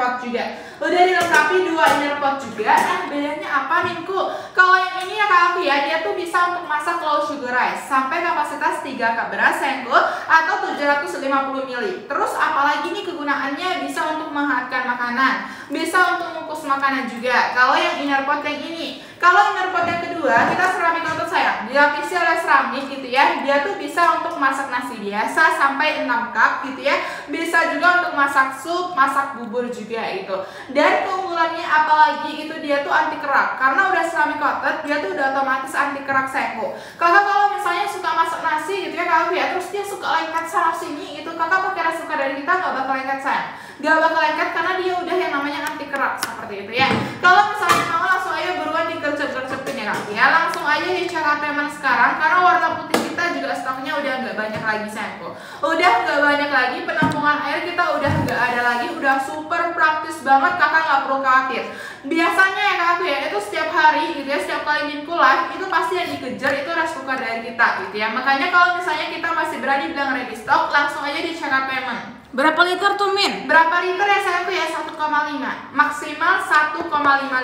pot juga. Nah, bedanya apa Minku? Kalau yang ini ya Kak Afi ya, dia tuh bisa untuk masak low sugar rice sampai kapasitas 3 cup beras sayangku, atau 750 ml. Terus apalagi nih kegunaannya, bisa untuk menghangatkan makanan, bisa untuk mengukus makanan juga. Kalau yang inner pot yang ini, kalau inner pot yang kedua kita seramik untuk sayang, dilapisi oleh seramik gitu ya. Dia tuh bisa untuk masak nasi biasa sampai 6 cup gitu ya. Bisa juga untuk masak sup, masak bubur juga itu. Dan keunggulannya apalagi itu dia tuh anti kerak, karena udah ceramic coated, dia tuh udah otomatis anti kerak sayangku. Kakak kalau misalnya suka masak nasi gitu ya Kak Afi ya, terus dia suka lengket sana sini gitu, kakak pakai rice cooker dari kita nggak bakal lengket sayang. Nggak bakal lengket karena dia udah yang namanya anti kerak seperti itu ya. Kalau misalnya mau langsung aja buruan digercep-gercepin ya kak ya. Langsung aja di CK Temen sekarang karena warna putih kita juga stoknya udah nggak banyak lagi sayangku. Udah nggak banyak lagi, penampungan air kita udah nggak ada lagi, udah super praktis banget, kakak nggak perlu khawatir. Biasanya ya kakak ya, itu setiap hari gitu ya, setiap kali Minku live itu pasti yang dikejar itu rice cooker dari kita gitu ya. Makanya kalau misalnya kita masih berani bilang ready stock, langsung aja di CK Payment. Berapa liter tuh Min? Berapa liter ya sayangku ya? 1,5 maksimal 1,5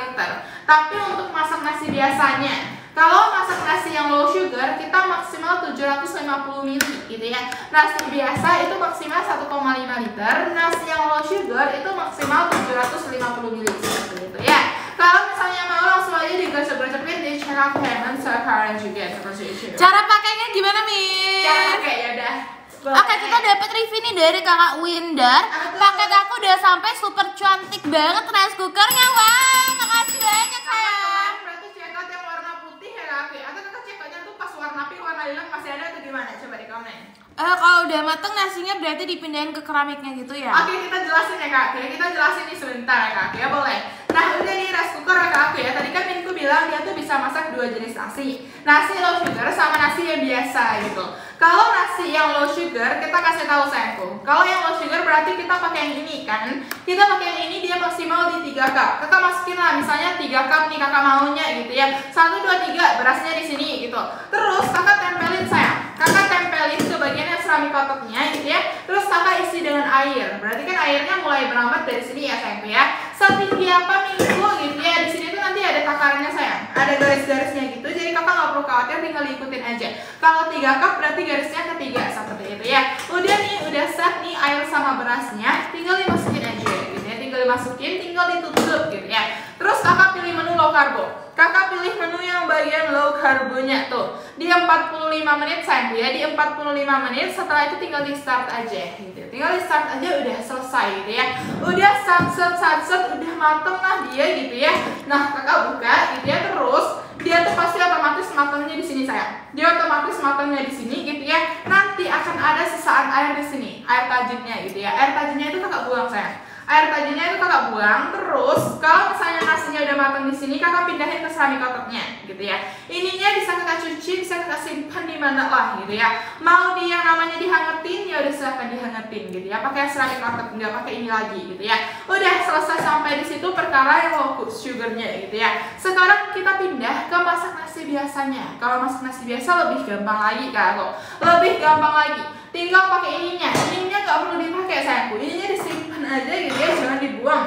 liter. Tapi untuk masak nasi biasanya, kalau masak nasi yang low sugar kita maksimal 750 ml gitu ya. Nasi biasa itu maksimal 1,5 liter. Nasi yang low sugar itu maksimal 750 ml seperti itu ya. Kalau misalnya mau langsung aja digosok-gosokin di CK Payment sekarang juga seperti itu. Cara pakainya gimana Min? Cara pakai ya udah. Oke, kita dapat review nih dari kakak Windar. Paket aku udah sampai super cantik banget rice cookernya. Wah, makasih banyak sayang. Berarti check out yang warna putih ya kak? Atau kakak check outnya tuh pas warna pink, warna lilac masih ada atau gimana? Coba di komen. Kalau udah mateng nasinya berarti dipindahin ke keramiknya gitu ya? Oke, kita jelasin ya kak. Kita jelasin nih sebentar ya kak. Ya boleh. Nah udah nih rice cooker ya kak ya. Tadi kan Minku bilang dia tuh bisa masak 2 jenis nasi. Nasi low sugar sama nasi yang biasa gitu. Kalau nasi yang low sugar kita kasih tahu sayangku. Kalau yang low sugar berarti kita pakai yang ini kan. Kita pakai yang ini dia maksimal di 3 cup. Kakak masukin lah misalnya 3 cup nih kakak maunya gitu ya. 1, 2, 3 berasnya di sini gitu. Terus kakak tempelin sayang. Kakak tempelin ke bagian yang serami kotaknya gitu ya. Terus kakak isi dengan air. Berarti kan airnya mulai merambat dari sini ya sayangku ya. Setinggi apa Minggu gitu ya. Di sini tuh nanti ada takarannya sayang. Ada garis-garisnya gitu. Jadi kakak nggak perlu khawatir, tinggal ikutin aja. Kalau 3 cup berarti garisnya ketiga seperti itu ya. Udah nih, udah set nih air sama berasnya. Tinggal dimasukin aja gitu ya. Tinggal dimasukin, tinggal ditutup gitu ya. Terus kakak pilih menu low carbo. Kakak pilih menu yang bagian low carbonya tuh. Di 45 menit sayang ya. Di 45 menit setelah itu tinggal di start aja gitu. Tinggal di start aja udah selesai gitu ya. Udah sunset udah mateng lah dia gitu ya. Nah, kakak buka gitu ya, terus dia tuh pasti otomatis matangnya di sini sayang. Dia otomatis matangnya di sini gitu ya. Nanti akan ada sisaan air di sini, air tajinnya gitu ya. Air tajinnya itu kakak buang sayang. Air tajinnya itu kakak buang. Terus kalau misalnya nasinya udah matang di sini, kakak pindahin ke serami kotaknya gitu ya. Ininya bisa kakak cuci, bisa kakak simpan di mana lah gitu ya. Mau di yang namanya dihangetin ya udah silahkan dihangetin gitu ya. Pakai serami kotak, nggak pakai ini lagi gitu ya. Udah selesai sampai di situ perkara yang low sugarnya gitu ya. Sekarang kita pindah ke masak nasi biasanya. Kalau masak nasi biasa lebih gampang lagi kak, lebih gampang lagi. Tinggal pakai ininya nggak perlu dipakai sayangku. Ininya disimpan aja gitu ya, jangan dibuang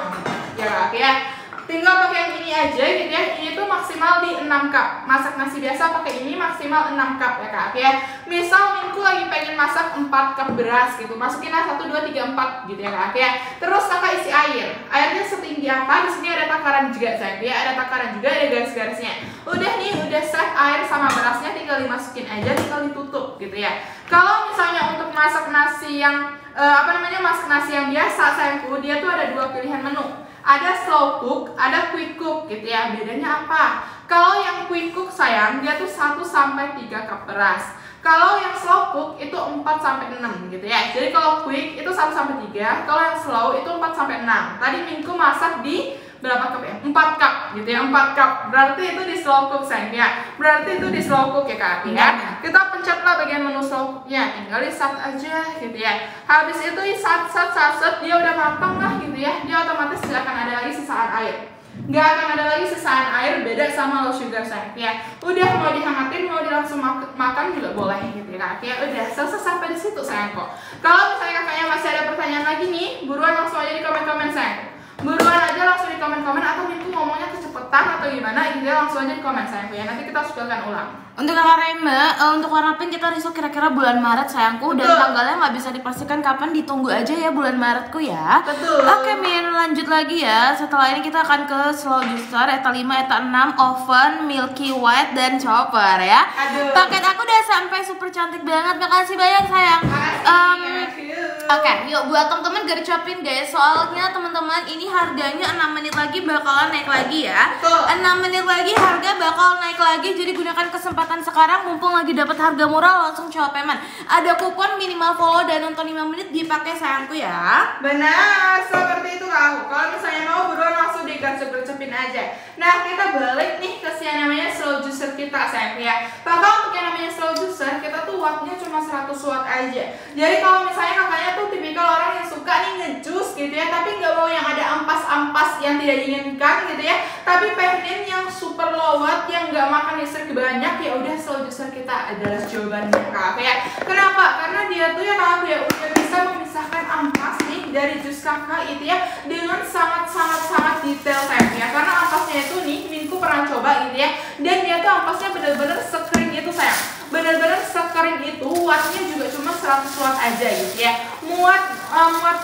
ya kak ya. Tinggal pakai yang ini aja gitu ya. Ini tuh maksimal di 6 cup. Masak nasi biasa pakai ini maksimal 6 cup ya kak ya. Misal Minku lagi pengen masak 4 cup beras gitu, masukin lah 1, 2, 3, 4 gitu ya kak ya. Terus kakak isi air. Airnya setinggi apa? Di sini ada takaran juga sayang ya. Ada takaran juga, ada garis-garisnya. Udah nih, udah set air sama berasnya, tinggal dimasukin aja, tinggal ditutup gitu ya. Kalau misalnya untuk masak nasi yang masak nasi yang biasa sayangku, dia tuh ada 2 pilihan menu. Ada slow cook, ada quick cook gitu ya. Bedanya apa? Kalau yang quick cook sayang, dia tuh 1 sampai 3 cup beras. Kalau yang slow cook itu 4 sampai 6 gitu ya. Jadi kalau quick itu 1 sampai 3, kalau yang slow itu 4 sampai 6. Tadi Minku masak di berapa cup ya? 4 cup gitu ya, 4 cup. Berarti itu di slow cook sayang ya. Berarti itu di slow cook ya kak ya. Kita pencetlah bagian menu slow cooknya, tinggal di start aja gitu ya. Habis itu set dia udah matang lah gitu ya. Dia otomatis gak akan ada lagi sisaan air. Gak akan ada lagi sisaan air, beda sama low sugar sayang ya. Udah mau dihangatin, mau langsung makan juga boleh gitu ya kak ya. Udah selesai sampai di situ sayang kok. Kalau misalnya kakaknya masih ada pertanyaan lagi nih, buruan langsung aja di komen-komen sayang. Buruan aja langsung di komen-komen, atau Minku ngomongnya kecepatan atau gimana gitu ya, langsung aja di komen sayangku ya. Nanti kita spellkan ulang. Untuk kakak Remba, untuk warna pink kita risuk kira-kira bulan Maret sayangku. Dan tanggalnya nggak bisa dipastikan kapan, ditunggu aja ya bulan Maretku ya. Betul. Oke Min, lanjut lagi ya. Setelah ini kita akan ke slow juicer, ETA 5, ETA 6, oven, milky white, dan chopper ya. Aduh. Paket aku udah sampai super cantik banget. Makasih banyak sayang. Makasih. Oke, yuk buat teman-teman gercapin guys. Soalnya teman-teman ini harganya 6 menit lagi bakalan naik lagi ya. Betul. 6 menit lagi harga bakal naik lagi. Jadi gunakan kesempatan sekarang mumpung lagi dapat harga murah, langsung coba payment. Ada kupon minimal follow dan nonton 5 menit dipakai sayangku ya. Benar, seperti itu Kak. Kalau misalnya mau buruan langsung digercep-gercepin aja. Nah, kita balik nih ke yang namanya slow juicer kita sayangku ya. Kakak untuk yang namanya slow juicer, kita tuh wattnya cuma 100 watt aja. Jadi kalau misalnya kakaknya tuh tipikal orang yang suka nih ngejus gitu ya, tapi nggak mau yang ada ampas-ampas yang tidak diinginkan gitu ya, tapi pengen yang super low watt yang nggak makan listrik banyak, ya udah slow juicer kita adalah jawabannya Kak ya. Kenapa? Karena dia tuh ya Kak ya udah bisa memisahkan ampas nih dari jus kakak itu ya dengan sangat detail sayang ya. Karena ampasnya itu nih Minku pernah coba gitu ya, dan dia tuh ampasnya bener-bener sekering itu sayang, bener-bener sekering itu. Wattnya juga cuma 100 watt aja gitu ya. Muat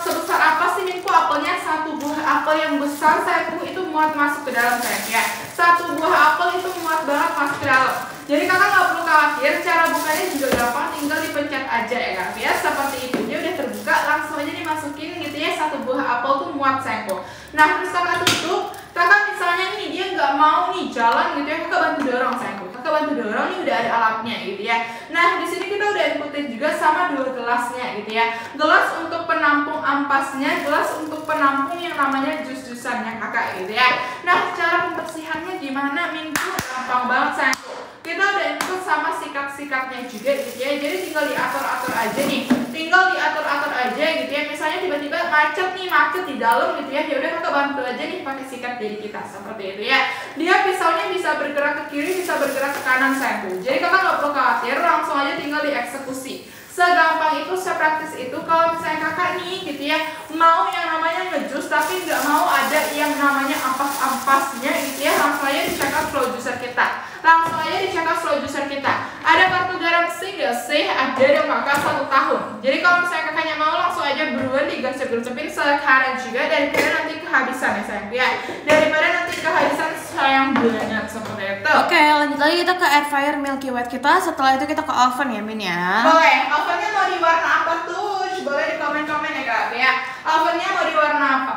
sebesar apa sih Minku apelnya? Satu buah apel yang besar sayangku itu muat masuk ke dalam sayang ya. Satu buah apel itu muat banget masuk ke dalam. Jadi kakak nggak perlu khawatir, cara bukanya juga gampang, tinggal dipencet aja ya kak ya. Seperti itu, dia udah terbuka, langsung aja dimasukin gitu ya. Satu buah apel tuh muat sayangku. Nah terus kakak tutup. Kakak misalnya nih dia nggak mau nih jalan gitu ya, kakak bantu dorong sayangku. Kakak bantu dorong, nih udah ada alatnya gitu ya. Nah di sini kita udah inputin juga sama 2 gelasnya gitu ya. Gelas untuk penampung ampasnya, gelas untuk penampung yang namanya jus-jusannya kakak gitu ya. Nah cara pembersihannya gimana Minku? Gampang banget sayangku. Kita udah input sama sikat-sikatnya juga gitu ya. Jadi tinggal diatur-atur aja nih. Tinggal diatur-atur aja gitu ya. Misalnya tiba-tiba macet di dalam gitu ya. Ya udah kakak bantu aja nih pakai sikat dari kita seperti itu ya. Dia pisaunya bisa bergerak ke kiri, bisa bergerak ke kanan sayangku. Jadi kakak nggak perlu khawatir, langsung aja tinggal dieksekusi. Segampang itu, sepraktis itu. Kalau misalnya kakak nih gitu ya mau yang namanya ngejus tapi nggak mau ada yang namanya ampas-ampasnya gitu ya, langsung aja di check out slow juicer kita. Langsung aja di check out slow juicer kita. Ada kartu garansi nggak sih? Ada dong kakak, 1 tahun. Jadi kalau misalnya kakaknya mau langsung aja buruan digercep-gercepin sekarang juga, daripada nanti kehabisan ya sayang ya. Daripada nanti kehabisan sayang banget seperti itu. Oke, lanjut lagi kita ke air fryer Milky White kita. Setelah itu kita ke oven ya Min ya. Boleh, ovennya mau di warna apa tuh? Boleh di komen-komen ya kak ya. Ovennya mau di warna apa?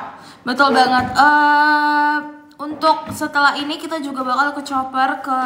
Betul banget. Untuk setelah ini kita juga bakal ke chopper ke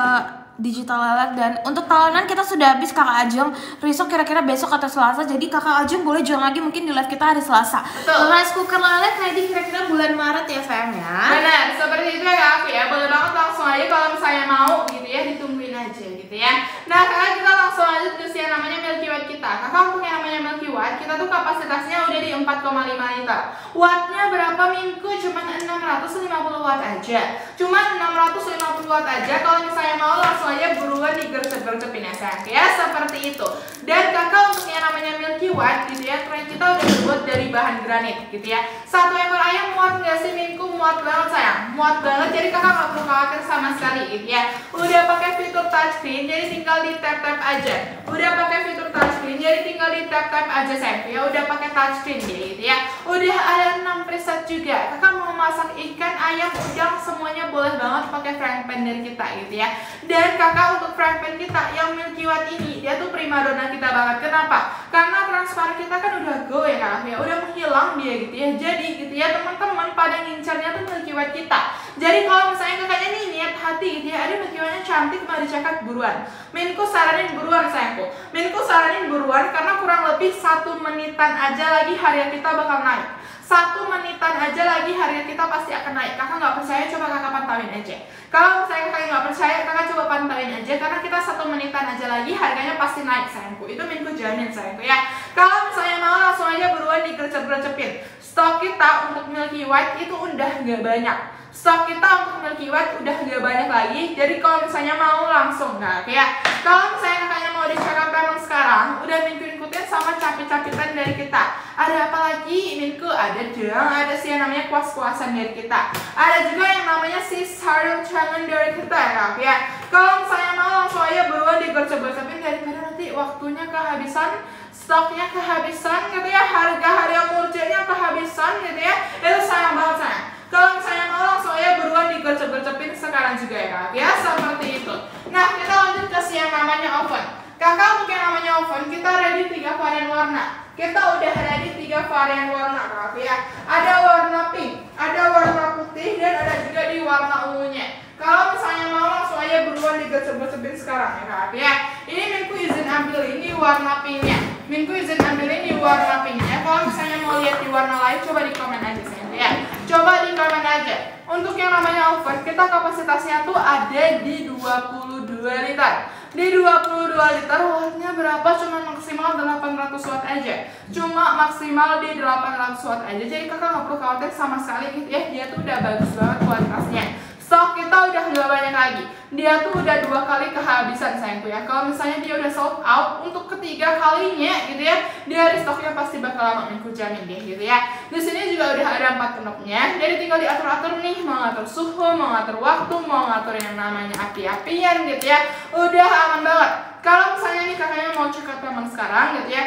digital lelet, dan untuk talenan kita sudah habis kakak Ajeng. Besok kira-kira besok atau Selasa. Jadi kakak Ajeng boleh jual lagi mungkin di live kita hari Selasa. Betul. Rice cooker lelet ready kira-kira bulan Maret ya sayang ya. Benar, seperti itu ya kak ya. Boleh banget langsung aja kalau misalnya mau gitu ya, ditungguin aja gitu ya. Nah kakak kita langsung lanjut ke yang namanya Milky White kita. Kakak untuk yang namanya Milky White kita tuh kapasitasnya udah di 4,5 liter. Wattnya berapa Minku? Cuma 650 watt aja. Cuma 650 watt aja. Kalau misalnya mau langsung aja buruan digercep-gercepin ya sayang ya, seperti itu. Dan kakak untuk yang namanya Milky White gitu ya, tray kita udah terbuat dari bahan granit gitu ya. 1 ekor ayam muat nggak sih Minku? Muat banget sayang, muat banget. Jadi kakak nggak perlu khawatir sama sekali gitu ya. Udah pakai fitur touchscreen, jadi tinggal di tap-tap aja. Udah pakai fitur touchscreen, jadi tinggal di tap-tap aja sayang ya. Udah pakai touchscreen gitu ya. Udah ada 6 preset juga. Kakak mau masak ikan, ayam, udang, semuanya boleh banget pakai frying pan dari kita gitu ya. Dan kakak untuk frying pan kita yang Milky White ini dia tuh primadona kita banget. Kenapa? Karena transparan kita kan udah go ya kak ya, udah menghilang dia gitu ya. Jadi gitu ya teman-teman pada ngincarnya tuh Milky White kita. Jadi kalau misalnya kakaknya nih niat hati gitu ya, ada Milky White-nya cantik mau dicekat buruan. Minku saranin buruan sayangku. Minku saranin buruan karena kurang lebih 1 menitan aja lagi harga kita bakal naik. 1 menitan aja lagi harga kita pasti akan naik. Kakak nggak percaya, coba kakak pantauin aja. Kalau misalnya kakak nggak percaya, kakak coba pantauin aja. Karena kita 1 menitan aja lagi harganya pasti naik sayangku. Itu Minku jamin sayangku ya. Kalau misalnya mau langsung aja buruan digercep-gercepin. Stok kita untuk Milky White itu udah nggak banyak. Stok kita untuk Milky White udah gak banyak lagi. Jadi kalau misalnya mau langsung nggak ya. Kalau misalnya kakaknya mau di check out memang sekarang, udah Minku ikutin sama capit-capitan dari kita. Ada apa lagi Minku? Ada dong, ada sih yang namanya kuas-kuasan dari kita. Ada juga yang namanya si sarung tangan dari kita ya. Kalau misalnya mau langsung aja buruan digercep-gercepin daripada nanti waktunya kehabisan, stoknya kehabisan gitu ya, harga murjanya kehabisan gitu ya. Itu sayang banget sayang. Kalau misalnya mau langsung aja buruan digercep-gercepin sekarang juga ya kak ya, seperti itu. Nah kita lanjut ke yang namanya oven. Kakak untuk yang namanya oven kita ready 3 varian warna. kita udah ada di 3 varian warna kakak ya. Ada warna pink, ada warna putih, dan ada juga di warna ungunya. Kalau misalnya mau langsung aja buruan digosip-gosipin sekarang ya kakak ya. Ini Minku izin ambil ini warna pinknya. Minku izin ambil ini warna pinknya. Kalau misalnya mau lihat di warna lain, coba di komen aja sayang ya. Coba di komen aja. Untuk yang namanya oven, kita kapasitasnya tuh ada di 22 liter. Di 22 liter wattnya berapa? Cuma maksimal 800 watt aja. Cuma maksimal di 800 watt aja. Jadi kakak nggak perlu khawatir sama sekali gitu ya. Dia tuh udah bagus banget kualitasnya. Stok kita udah gak banyak lagi. Dia tuh udah 2 kali kehabisan sayangku ya. Kalau misalnya dia udah sold out untuk ketiga kalinya gitu ya, dia stoknya pasti bakal lama, Minku jamin deh gitu ya. Di sini juga udah ada 4 knopnya. Jadi tinggal diatur-atur nih, mau ngatur suhu, mau ngatur waktu, mau ngatur yang namanya api-apian gitu ya. Udah aman banget. Kalau misalnya nih kakaknya mau check out memang sekarang gitu ya,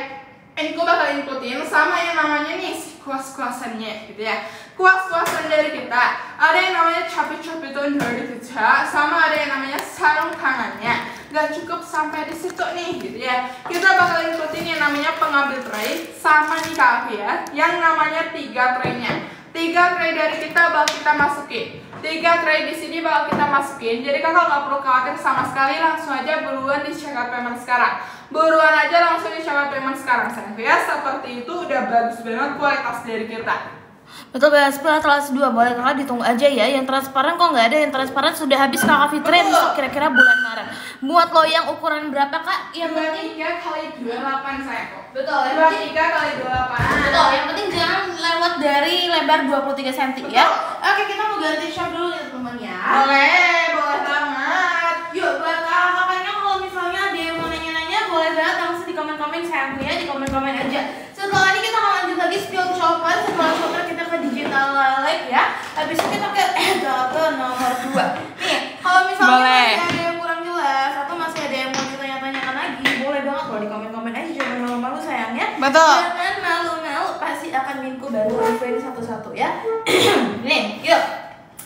Minku bakal inputin sama yang namanya nih kuas-kuasannya gitu ya. Kuas-kuasan dari kita ada yang namanya capi-capiton dari kita, sama ada yang namanya sarung tangannya. Gak cukup sampai di situ nih gitu ya. Kita bakal inputin yang namanya pengambil tray sama nih kakak ya, yang namanya 3 traynya. 3 tray dari kita bakal kita masukin. 3 tray di sini bakal kita masukin. Jadi kakak nggak perlu khawatir sama sekali, langsung aja buruan di check out payment sekarang. Buruan aja langsung di check out payment sekarang sayangku ya. Seperti itu udah bagus banget kualitas dari kita. Betul banget, setelah Atlas 2 boleh kakak ditunggu aja ya. Yang transparan kok nggak ada, yang transparan sudah habis kakak Fitri besok kira-kira bulan Maret. Buat lo yang ukuran berapa kak? Yang penting 23x28 sayangku. betul, 23x28. betul. Yang penting jangan lewat dari lebar 23 cm ya. Oke, kita mau ganti shop dulu ya teman ya. Boleh banget. Yuk buat kakak-kakaknya kalau misalnya ada yang mau nanya-nanya boleh banget langsung di komen-komen sayangku ya, di komen-komen aja. Setelah ini kita akan lanjut lagi spill chopper. Setelah chopper kita ke digital live ya. Habis itu kita ke nomor 2. Nih, kalau misalnya Boleh. masih ada yang kurang jelas atau masih ada yang mau ditanya-tanyakan lagi, boleh banget loh di komen-komen aja, jangan malu-malu sayangnya. Betul. Jangan malu-malu, pasti akan Minku baru referensi satu-satu ya. Nih, yuk.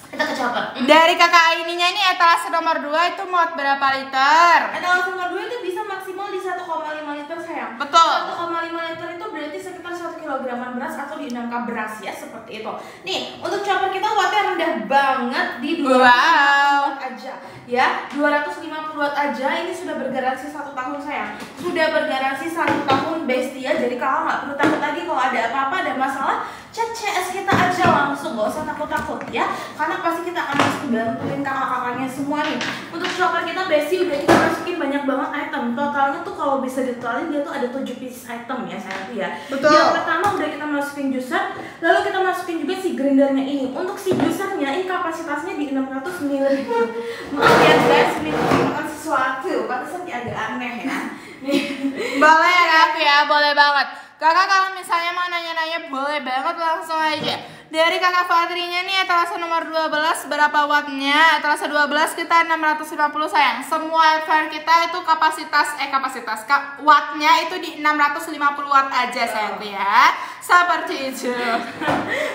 Kita ke chopper. Dari kakak ininya ini etalase nomor 2 itu muat berapa liter? Etalase nomor 2 itu bisa maksimal di 1,5 liter sayang. Betul. 1,5 liter itu berarti sekitar 1 kilograman beras atau di 6 cup beras ya, seperti itu. Nih, untuk chopper kita wattnya rendah banget di 250 watt aja ya. 250 watt aja, ini sudah bergaransi 1 tahun sayang. Sudah bergaransi 1 tahun bestia, jadi kakak nggak perlu takut lagi kalau ada apa-apa, ada masalah, cek CS kita aja langsung, gak usah takut-takut ya. Karena pasti kita akan masuk bantuin kakak-kakaknya semua nih. Untuk chopper kita besi udah kita masukin banyak banget item. Totalnya tuh kalau bisa ditotalin dia tuh ada 7 pieces item ya sayang ya. Betul. Yang pertama udah kita masukin juicer, lalu kita masukin juga si grindernya ini. Untuk si juicernya ini kapasitasnya di 600 ml. Maaf ya guys, ini makan sesuatu, pantesan agak aneh ya. Nih. Boleh ya kak ya, boleh banget. Kakak kalau misalnya mau nanya-nanya boleh banget langsung aja. Dari kakak Fatrinya nih etalase nomor 12 berapa wattnya? Etalase 12 kita 650 sayang. Semua airfryer kita itu wattnya itu di 650 watt aja sayang ya. Seperti itu.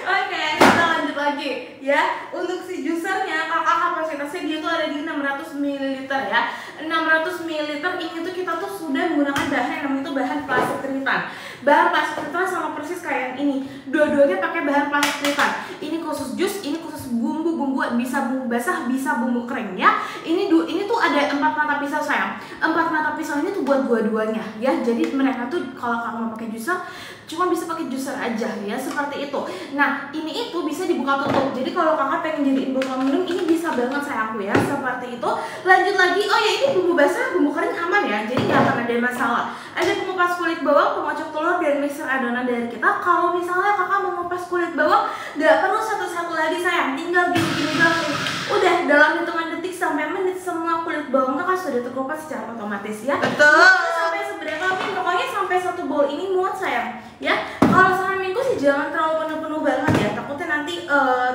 Oke, kita lanjut lagi ya. Untuk si juicernya kakak kapasitasnya dia tuh ada di 600 ml ya. 600 ml ini tuh kita tuh sudah menggunakan bahan yang namanya itu bahan plastik tritan. Bahan plastik tritan sama persis kayak yang ini. Dua-duanya pakai bahan plastik tritan. Ini khusus jus, ini khusus bumbu-bumbu, bisa bumbu basah, bisa bumbu kering ya. Ini tuh ada 4 mata pisau sayang. 4 mata pisau ini tuh buat dua-duanya ya. Jadi mereka tuh kalau kamu mau pakai juicer cuma bisa pakai juicer aja ya, seperti itu. Nah, ini itu bisa dibuka tutup. Jadi kalau kakak pengen jadiin botol minum ini bisa banget sayangku ya, seperti itu. Lanjut lagi, oh ya ini bumbu basah, bumbu kering aman ya. Jadi nggak akan ada masalah. Ada pengupas kulit bawang, pengocok telur, dan mixer adonan dari kita. Kalau misalnya kakak mau ngupas kulit bawang, nggak perlu satu-satu lagi sayang. Tinggal gini-gini doang. Udah dalam hitungan detik sampai menit semua kulit bawang kakak sudah terkupas secara otomatis ya. Betul. Sampai seberapa min, pokoknya sampai 1 bowl ini muat sayang. Ya, kalau saran Minku sih jangan terlalu penuh-penuh banget ya. Takutnya nanti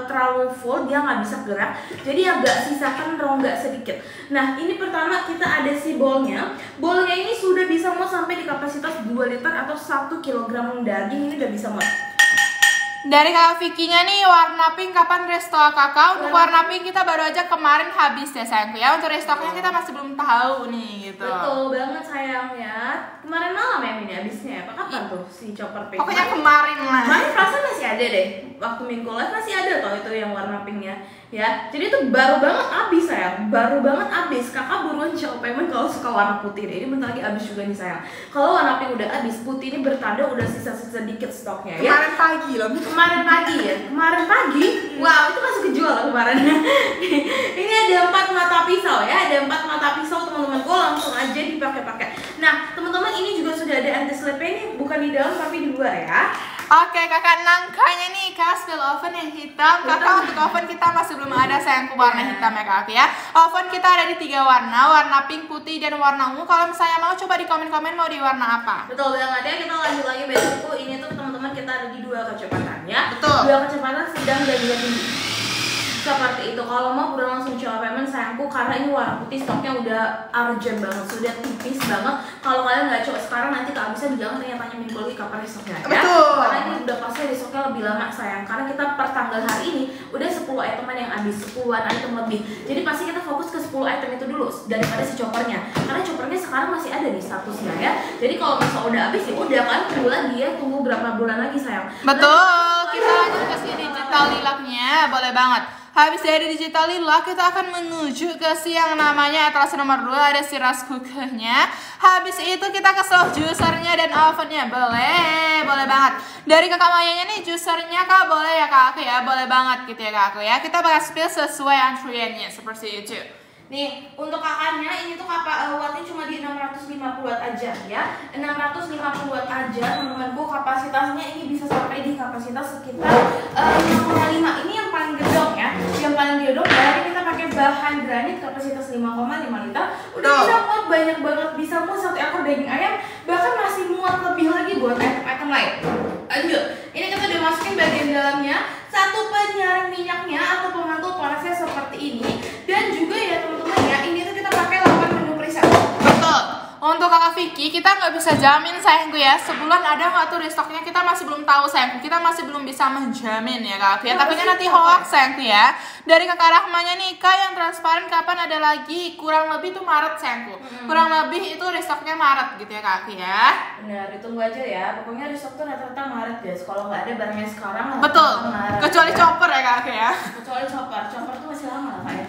terlalu full dia nggak bisa gerak. Jadi agak sisakan rongga sedikit. Nah, ini pertama kita ada si bowlnya. Bowlnya ini sudah bisa muat sampai di kapasitas 2 liter atau 1 kg daging ini udah bisa muat. Dari Kakak Vicky-nya nih, warna pink kapan restock kakak? Untuk warna pink kita baru aja kemarin habis ya sayangku ya. Untuk restocknya kita masih belum tahu nih gitu. Betul banget sayang ya. Kemarin malam ya ini habisnya. Apa kapan tuh si chopper pink? Pokoknya kemarin lah. Kemarin perasaan masih ada deh. Waktu minggu live masih ada toh itu yang warna pinknya. Ya, jadi itu baru banget habis sayang, baru banget habis. Kakak buruan show payment kalau suka warna putih deh. Ini bentar lagi habis juga nih sayang. Kalau warna pink udah habis, putih ini bertanda udah sisa-sisa dikit stoknya ya. Kemarin pagi loh. Kemarin pagi ya, kemarin pagi. Wow, itu masih kejual loh kemarin. Ini ada 4 mata pisau ya, ada 4 mata pisau teman-temanku, langsung aja dipakai-pakai. Nah, teman-teman ini juga sudah ada anti slip ini bukan di dalam tapi di luar ya. Oke kakak, nangkanya nih kak spill oven yang hitam. Kakak untuk oven kita masih belum ada sayangku warna hitam ya kak ya. Oven kita ada di 3 warna pink, putih, dan warna ungu. Kalau misalnya mau coba di komen-komen mau di warna apa. Betul banget ya, kita lanjut lagi besokku. Ini tuh teman-teman kita ada di 2 kecepatan ya. Betul. 2 kecepatan sedang dan juga tinggi. Seperti itu. Kalau mau udah langsung coba payment sayangku, karena ini warna putih stoknya udah urgent banget, sudah tipis banget. Kalau kalian nggak coba sekarang nanti kehabisan, jangan tanya-tanya minggu lagi kapan stoknya ya. Betul. Karena ini udah pasti di stoknya lebih lama sayang. Karena kita per tanggal hari ini udah 10 iteman yang habis, 10-an item lebih. Jadi pasti kita fokus ke 10 item itu dulu daripada si choppernya. Karena choppernya sekarang masih ada di statusnya ya. Jadi kalau misalnya udah habis ya udah kan, tunggu lagi ya, tunggu berapa bulan lagi sayang. Betul. Kita lanjut ke si digital lilaknya, boleh banget. Habis dari digital lilac kita akan menuju ke si yang namanya etalase nomor 2, ada si rice cookernya. Habis itu kita ke soft juicernya dan ovennya, boleh banget. Dari kakak Mayanya nih juicernya kak boleh ya kak aku ya, boleh banget gitu ya kak aku ya. Kita bakal spill sesuai antriannya seperti itu. Nih, untuk kakaknya ini tuh wattnya cuma di 650 watt aja ya. 650 watt aja teman-temanku, kapasitasnya ini bisa sampai di kapasitas sekitar 5,5. Ini yang paling gedong ya. Yang paling gedong dari kita pakai bahan granit kapasitas 5,5 liter. Udah bisa muat banyak banget, bisa muat 1 ekor daging ayam, bahkan masih muat lebih lagi buat item-item lain. Lanjut. Ini kita udah masukin bagian dalamnya, 1 penyaring minyaknya atau pemantul panasnya seperti ini. Dan juga ya teman-teman ya, ini tuh kita pakai 8 menu preset. Betul. Untuk kakak Vicky, kita nggak bisa jamin sayangku ya, sebulan ada nggak tuh restocknya, kita masih belum tahu sayangku, kita masih belum bisa menjamin ya kak ya. Tapi kan nanti hoax sayangku ya. Dari kakak Rahmanya nih kak, yang transparan kapan ada lagi, kurang lebih tuh Maret sayangku. Kurang lebih itu restocknya Maret gitu ya kak ya. Benar, ditunggu aja ya. Pokoknya restock tuh rata-rata Maret guys. Kalau nggak ada barangnya sekarang, Betul. Maret. Kecuali chopper ya kak ya. Kecuali chopper tuh masih lama lah pak ya.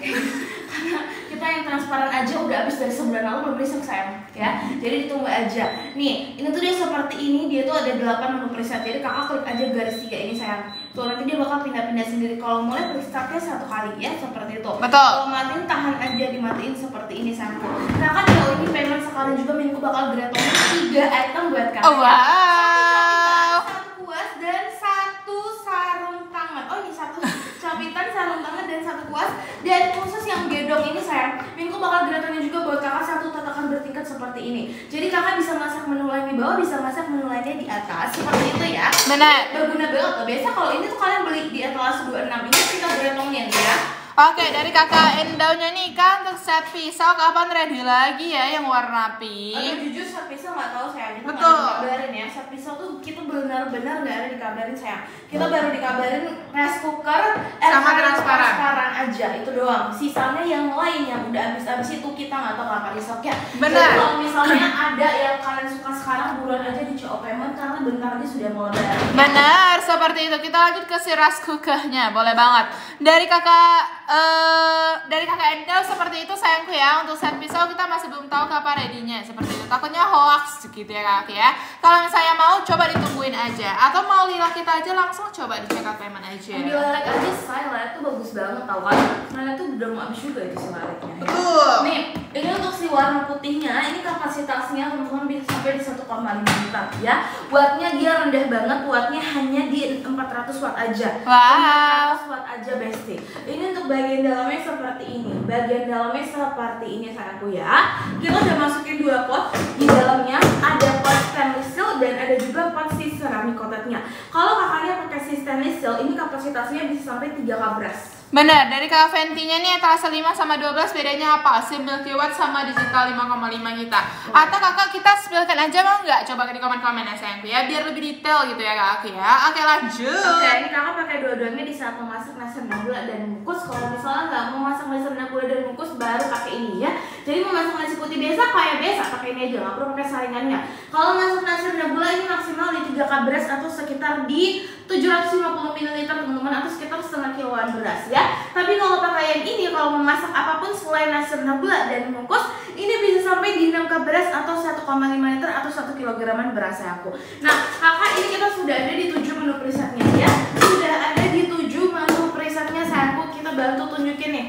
Karena kita yang transparan aja udah habis dari sebulan lalu, belum restock sayang ya. Jadi ditunggu aja. Nih, ini tuh dia seperti ini, dia tuh ada 8 menu preset. Jadi kakak klik aja garis 3 ini sayang. Tuh nanti dia bakal pindah-pindah sendiri. Kalau mulai presetnya 1 kali ya, seperti itu. Betul. Kalau matiin tahan aja, dimatiin seperti ini sayangku. Kakak kalau ini payment sekarang juga minggu bakal gratongin 3 item buat kakak. Oh, wow. 1 kuas dan 1 sarung tangan. Oh ini 1 capitan, sarung tangan dan 1 kuas. Dan khusus yang gedong ini sayang, minggu bakal gratongin juga buat kakak 1 tatakan bertingkat seperti ini. Jadi kakak bisa masak menu lain di bawah, bisa masak menu lainnya di atas seperti itu ya. Benar. Berguna banget loh. Biasa kalau ini tuh kalian beli di etalase 26 ini kita gratongin ya. Oke, dari kakak Endaunya nih kan, untuk set pisau kapan ready lagi ya yang warna pink? Aduh jujur set pisau nggak tahu sayang, kita nggak Betul. ada dikabarin ya. Set pisau tuh kita benar-benar nggak ada dikabarin sayang. Kita baru dikabarin rice cooker, Sama transparan aja itu doang. Sisanya yang lain yang udah habis itu kita nggak tahu kapan restocknya. Benar. Jadi kalau misalnya ada yang kalian suka sekarang, buruan aja di CO payment karena bentar lagi sudah mau lebaran. Benar, seperti itu. Kita lanjut ke si rice cookernya, boleh banget. Dari kakak Endau seperti itu sayangku ya. Untuk set pisau kita masih belum tahu kapan ready-nya, seperti itu. Takutnya hoax gitu ya kak ya. Kalau misalnya mau coba ditungguin aja, atau mau lilat kita aja langsung coba di check out payment aja. Ambil lalek aja, light tuh bagus banget tau kan. Light tuh udah mau habis juga itu si laleknya. Betul. Nih, ini untuk si warna putihnya, ini kapasitasnya teman-teman bisa sampai di 1,5 liter ya. Wattnya dia rendah banget, wattnya hanya di 400 watt aja. Wow. 400 watt aja besti. Ini untuk bagian dalamnya seperti ini. Bagian dalamnya seperti ini sayangku ya. Kita udah masukin 2 pot. Di dalamnya ada pot stainless steel dan ada juga pot si ceramic coated-nya. Kalau kakaknya pakai si stainless steel, ini kapasitasnya bisa sampai 3 kabras. Bener, dari Kak Ventinya nih etalase 5 sama 12 bedanya apa? SIM Milky Way sama digital 5,5 kita. Atau kakak kita spillkan aja mau nggak? Coba di komen-komen ya sayangku ya, biar lebih detail gitu ya kak aku ya. Oke lanjut. Oke, ini kakak pakai dua-duanya di saat memasak nasi rendah gula dan bungkus. Kalau misalnya nggak mau masak nasi rendah gula dan bungkus, baru pakai ini ya. Jadi mau masak nasi putih biasa kayak biasa, pakai ini aja, nggak perlu pakai saringannya. Kalau masak nasi rendah gula ini maksimal di 3 cup beras atau sekitar di 750 ml teman-teman, atau sekitar setengah kiloan beras ya. Tapi kalau pakai yang ini, kalau memasak apapun selain nasi rendah gula dan bungkus, ini bisa sampai di 6 cup beras atau 1,5 liter atau 1 kilograman beras ya aku. Nah kakak, ini kita sudah ada di 7 menu presetnya ya. Sudah ada di 7 menu presetnya sayangku, kita bantu tunjukin nih.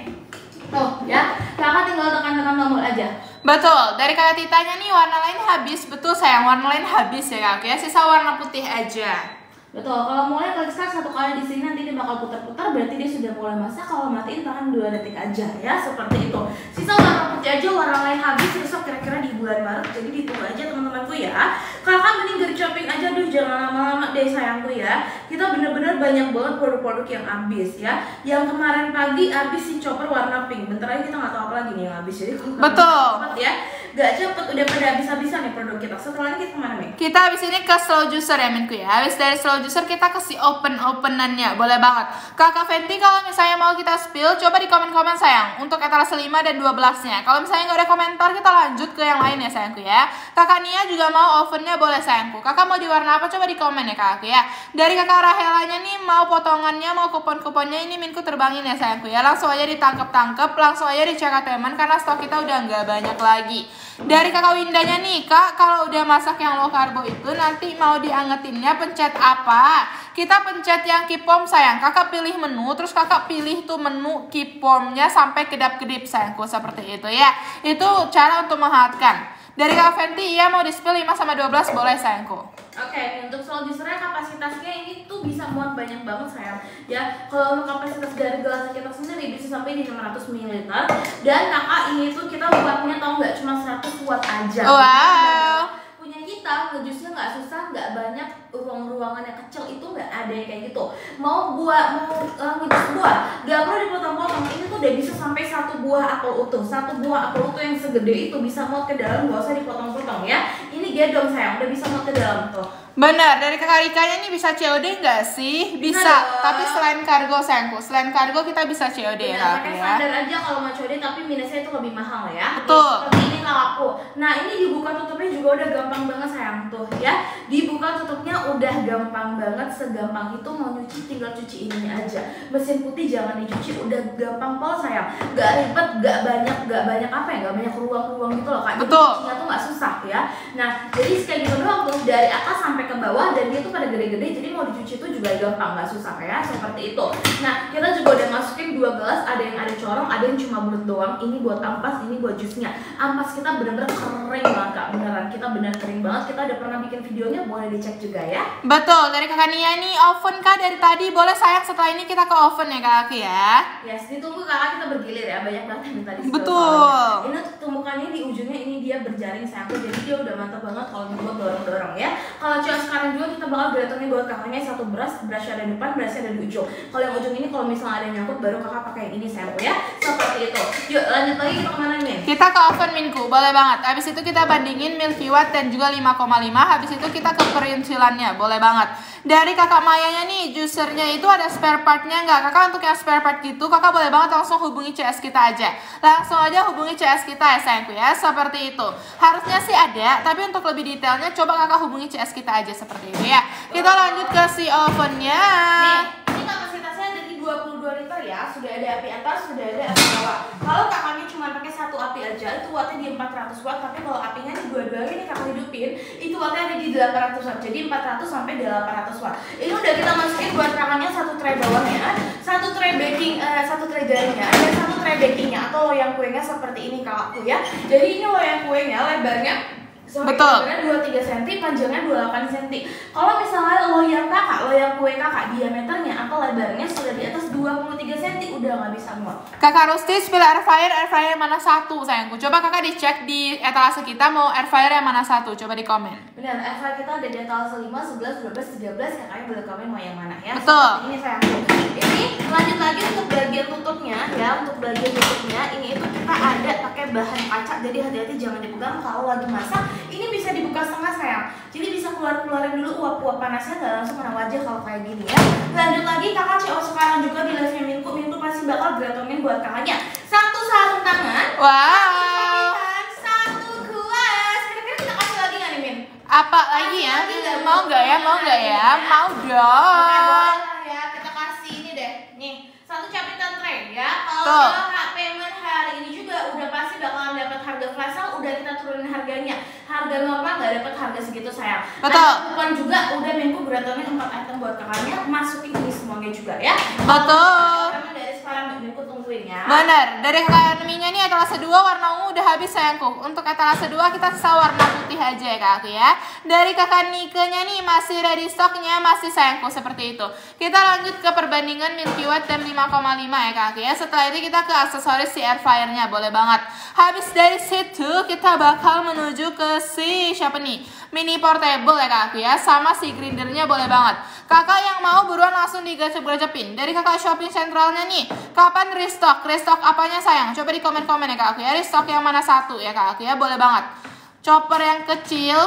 Tuh ya, kakak tinggal tekan-tekan tombol aja. Betul, dari kakak Titanya nih warna lain habis. Betul sayang, warna lain habis ya kak ya. Sisa warna putih aja. Betul, kalau mulai klik start 1 kali di sini, nanti dia bakal putar-putar, berarti dia sudah mulai masak. Kalau matiin tahan 2 detik aja ya, seperti itu. Sisa warna putih aja, warna lain habis, besok kira-kira di bulan Maret, jadi ditunggu aja teman-temanku ya. Kakak mending gercopin aja, jangan lama-lama deh sayangku ya. Kita bener-bener banyak banget produk-produk yang habis ya. Yang kemarin pagi habis si chopper warna pink, bentar lagi kita nggak tahu apa lagi nih yang habis. Jadi kalau betul cepet ya, gak cepet udah pada habis-habisan nih produk kita. Setelah ini kita kemana nih? Kita habis ini ke slow juicer ya minku ya. Habis dari slow juicer kita ke si openannya, boleh banget. Kakak Venti kalau misalnya mau kita spill, coba di komen-komen sayang untuk etalase 5 dan 12-nya. Kalau misalnya nggak ada komentar, kita lanjut ke yang lain ya sayangku ya. Kakak Nia juga mau ovennya, boleh sayangku. Kakak mau di warna apa? Coba di komen ya kakak ya. Dari kakak Rahelanya nih mau potongannya, mau kupon-kuponnya, ini minku terbangin ya sayangku ya. Langsung aja ditangkep-tangkep, langsung aja dicek teman karena stok kita udah nggak banyak lagi. Dari kakak Windanya nih kak, kalau udah masak yang low karbo itu nanti mau diangetinnya pencet apa? Kita pencet yang kipom sayang. Kakak pilih menu, terus kakak pilih tuh menu kipomnya sampai kedap-kedip sayangku, seperti itu ya. Itu cara untuk menghangatkan. Dari Kak Venti, iya mau di-spill 5 sama 12 boleh sayangku. Oke, untuk slow juicernya kapasitasnya ini tuh bisa muat banyak banget sayang. Ya, kalau untuk kapasitas dari gelas kita sendiri bisa sampai di 600 ml. Dan kakak ini tuh kita buatnya tau nggak, cuma 100 watt aja. Wow. Punya kita ngejusnya nggak susah, nggak banyak ruang-ruangan yang kecil, itu nggak ada yang kayak gitu. Mau ngejus buah, nggak perlu dipotong-potong. Ini tuh udah bisa sampai 1 buah apel utuh. 1 buah apel utuh yang segede itu bisa muat ke dalam, nggak usah dipotong-potong ya. Ini gedong sayang, udah bisa muat ke dalam tuh. Benar, dari kakak Rikanya ini bisa COD nggak sih? Bisa, tapi selain kargo sayangku. Selain kargo kita bisa COD ya kak pakai ya. standar aja kalau mau COD, tapi minusnya itu lebih mahal ya. Betul. Seperti ini kalau aku. Nah ini dibuka tutupnya juga udah gampang banget sayang tuh ya. Dibuka tutupnya udah gampang banget, segampang itu. Mau nyuci tinggal cuci ininya aja. Mesin putih jangan dicuci, udah gampang pol sayang. Gak ribet, gak banyak apa ya, gak banyak ruang-ruang gitu loh kak. Jadi betul. cucinya tuh gak susah ya. Nah jadi kayak gitu doang tuh, dari atas sampai ke bawah, dan dia tuh pada gede-gede, jadi mau dicuci tuh juga gampang, gak susah ya, seperti itu. Nah kita juga udah masukin 2 gelas, ada yang ada corong, ada yang cuma bulat doang. Ini buat ampas, ini buat jusnya. Ampas kita bener-bener kering banget kak, beneran kita bener kering banget. Kita udah pernah bikin videonya, boleh dicek juga ya. Betul, dari kakak Nia nih oven kak dari tadi, boleh sayang setelah ini kita ke oven ya kak Aki ya. Yes, ditunggu kakak kita bergilir ya, banyak banget yang tadi. Betul. Ini tumpukannya di ujungnya ini dia berjaring sayangku, jadi dia udah mantap banget kalau dibuat dorong-dorong ya. Kalau coba sekarang juga kita bakal gratungnya buat kakaknya 1 brushnya ada di depan, brushnya ada di ujung. Kalau yang ujung ini kalau misalnya ada yang nyangkut, baru kakak pakai yang ini sayangku ya, seperti itu. Yuk lanjut lagi, kita kemana nih? Kita ke oven minku, boleh banget. Habis itu kita bandingin Milky Way dan juga 5,5. Habis itu kita ke perincilannya, boleh banget. Dari kakak Mayanya nih, juicernya itu ada spare partnya nggak? Kakak untuk yang spare part gitu, kakak boleh banget langsung hubungi CS kita aja. Langsung aja hubungi CS kita ya sayangku ya, seperti itu. Harusnya sih ada, tapi untuk lebih detailnya coba kakak hubungi CS kita aja seperti itu ya. Kita lanjut ke si ovennya. Nih, ini kapasitasnya ada di 22 liter ya. Sudah ada api atas, sudah ada api bawah. Kalau kakaknya cuma pakai 1 api aja, itu wattnya di 400 watt. Tapi kalau apinya di dua-duanya ini kakak hidupin, itu wattnya ada di 800 watt. Jadi 400 sampai 800 watt. Ini udah kita masukin buat kakaknya 1 tray bawahnya, 1 tray baking, 1 tray garingnya, dan 1 tray bakingnya atau loyang kuenya seperti ini kakakku ya. Jadi ini loyang kuenya lebarnya betul. Lebarnya 23 cm, panjangnya 28 cm. Kalau misalnya loyang kakak, loyang kue kue kakak diameternya atau lebarnya sudah di atas 23 cm, udah nggak bisa muat. Kakak Rusti spill air fryer mana satu sayangku? Coba kakak dicek di etalase kita mau air fryer yang mana satu, coba di komen. Benar, air fryer kita ada di etalase 5, 11, 12, 13, kakaknya boleh komen mau yang mana ya. Betul. Ini sayangku. Ini lanjut lagi untuk bagian tutupnya ya, untuk bagian tutupnya ini itu kita ada pakai bahan kaca, jadi hati-hati jangan dipegang kalau lagi masak. Ini bisa dibuka setengah sayang, jadi bisa keluarin dulu uap-uap panasnya, nggak langsung kena wajah kalau kayak gini ya. Lanjut lagi kakak CO sekarang juga di live-nya Minku pasti bakal gratongin buat kakaknya. Satu sarung tangan, Wow. satu kuas. Kira-kira kita kasih lagi nggak nih Min? Apa lagi ya? Mau nggak ya? Mau nggak ya? Mau Oke, dong. boleh ya, kita kasih ini deh. Nih, satu capitan tray ya. Tuh. Kalau payment hari ini juga udah pasti bakalan dapat harga flash sale, udah kita turunin harganya. Harga normal nggak dapat harga segitu sayang. Betul. Ada kupon juga udah Minku gratongin 4 item buat kakaknya, masukin ini semuanya juga ya. Betul. Karena dari sekarang Minku tungguin ya. Bener, dari kakak Neminya nih etalase 2 warna ungu udah habis sayangku. Untuk etalase 2 kita sisa warna putih aja ya kak aku ya. Dari kakak Nikenya nih masih ready stoknya, masih sayangku seperti itu. Kita lanjut ke perbandingan Milky White dan 5,5 ya kak aku ya. Setelah itu kita ke aksesoris si air fryer-nya, boleh banget. Habis dari situ kita bakal menuju ke si siapa nih? Mini portable ya kak aku ya, sama si grindernya boleh banget. Kakak yang mau buruan langsung digacep-gacepin. Dari kakak shopping sentralnya nih, kapan restock? Restock apanya sayang? Coba di komen-komen ya kak aku ya. Restock yang mana satu ya kak aku ya, boleh banget. Chopper yang kecil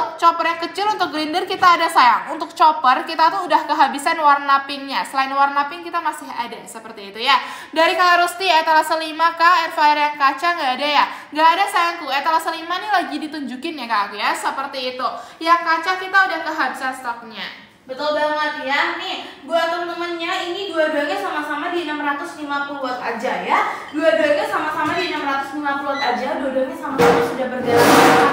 untuk grinder kita ada sayang. Untuk chopper kita tuh udah kehabisan warna pinknya. Selain warna pink kita masih ada seperti itu ya. Dari kakak Rusti etalase 5 kak, air fryer yang kaca nggak ada ya? Nggak ada sayangku. Etalase 5 nih lagi ditunjukin ya kak aku ya, seperti itu. Yang kaca kita udah kehabisan stoknya. Betul banget ya. Nih, buat temen-temennya ini dua-duanya sama-sama di 650 watt aja ya. Dua-duanya sama-sama di 650 watt aja. Dua-duanya sama-sama sudah berjalan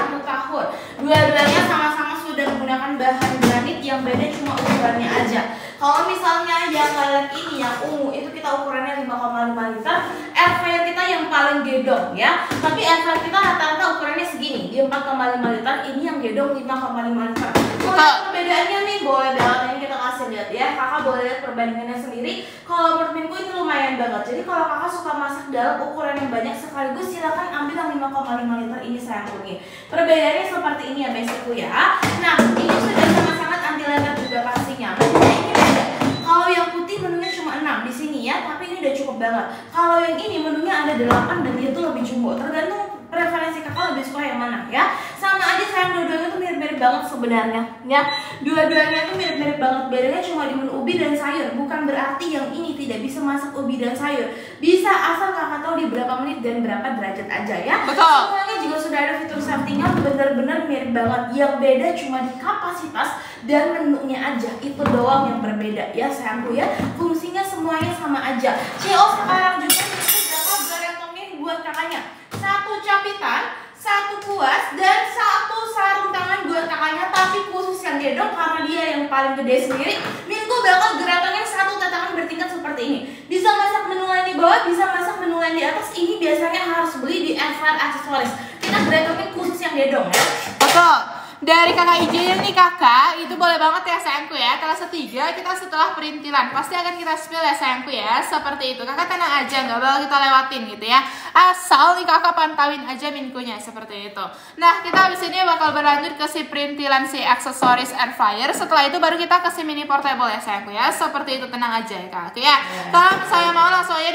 1 tahun. Dua-duanya sama-sama sudah menggunakan bahan granit, yang beda cuma ukurannya aja. Kalau misalnya yang kalian ini yang ungu itu kita ukurannya 5,5 liter, air fryer kita yang paling gedong ya. Tapi air fryer kita rata-rata ukurannya segini, di 4,5 liter, ini yang gedong 5,5 liter. Kalau perbedaannya nih boleh banget ini kita kasih lihat ya. Kakak boleh lihat perbandingannya sendiri. Kalau menurut Minku ini lumayan banget. Jadi kalau kakak suka masak dalam ukuran yang banyak sekaligus, silakan ambil yang 5,5 liter ini sayangku nih. Perbedaannya seperti ini ya basicku ya. Nah, ini sudah sangat-sangat anti lengket juga pastinya. Menunya ini beda. Kalau yang putih menunya cuma 6 di sini ya, tapi ini udah cukup banget. Kalau yang ini menunya ada 8 dan dia tuh lebih jumbo. Tergantung preferensi kakak lebih suka yang mana ya. Sama aja sayang, dua-duanya tuh mirip-mirip banget sebenarnya ya. Dua-duanya tuh mirip-mirip banget, bedanya cuma di menu ubi dan sayur. Bukan berarti yang ini tidak bisa masak ubi dan sayur. Bisa, asal kakak tahu di berapa menit dan berapa derajat aja ya. Betul. Semuanya juga sudah ada fitur safety-nya, bener-bener mirip banget. Yang beda cuma di kapasitas dan menunya aja, itu doang yang berbeda ya sayangku ya. Fungsinya semuanya sama aja. CO sekarang juga berapa garantongin buat kakaknya. 1 capitan, 1 kuas, dan 1 sarung tangan buat kakaknya, tapi khusus yang gedong karena dia yang paling gede sendiri. Minku bakal geratongin 1 tatakan bertingkat seperti ini. Bisa masak menu lain di bawah, bisa masak menu lain di atas. Ini biasanya harus beli di air fryer aksesoris. Kita geratongin khusus yang gedong ya. Betul. Dari kakak Ijil nih kakak, itu boleh banget ya sayangku ya. Etalase 3 kita setelah perintilan pasti akan kita spill ya sayangku ya. Seperti itu, kakak tenang aja, nggak bakal kita lewatin gitu ya. Asal nih kakak pantauin aja minkunya seperti itu. Nah, kita habis ini bakal berlanjut ke si perintilan si aksesoris air fryer. Setelah itu baru kita ke si mini portable ya sayangku ya. Seperti itu, tenang aja ya kakak ya. Kalau saya mau langsung aja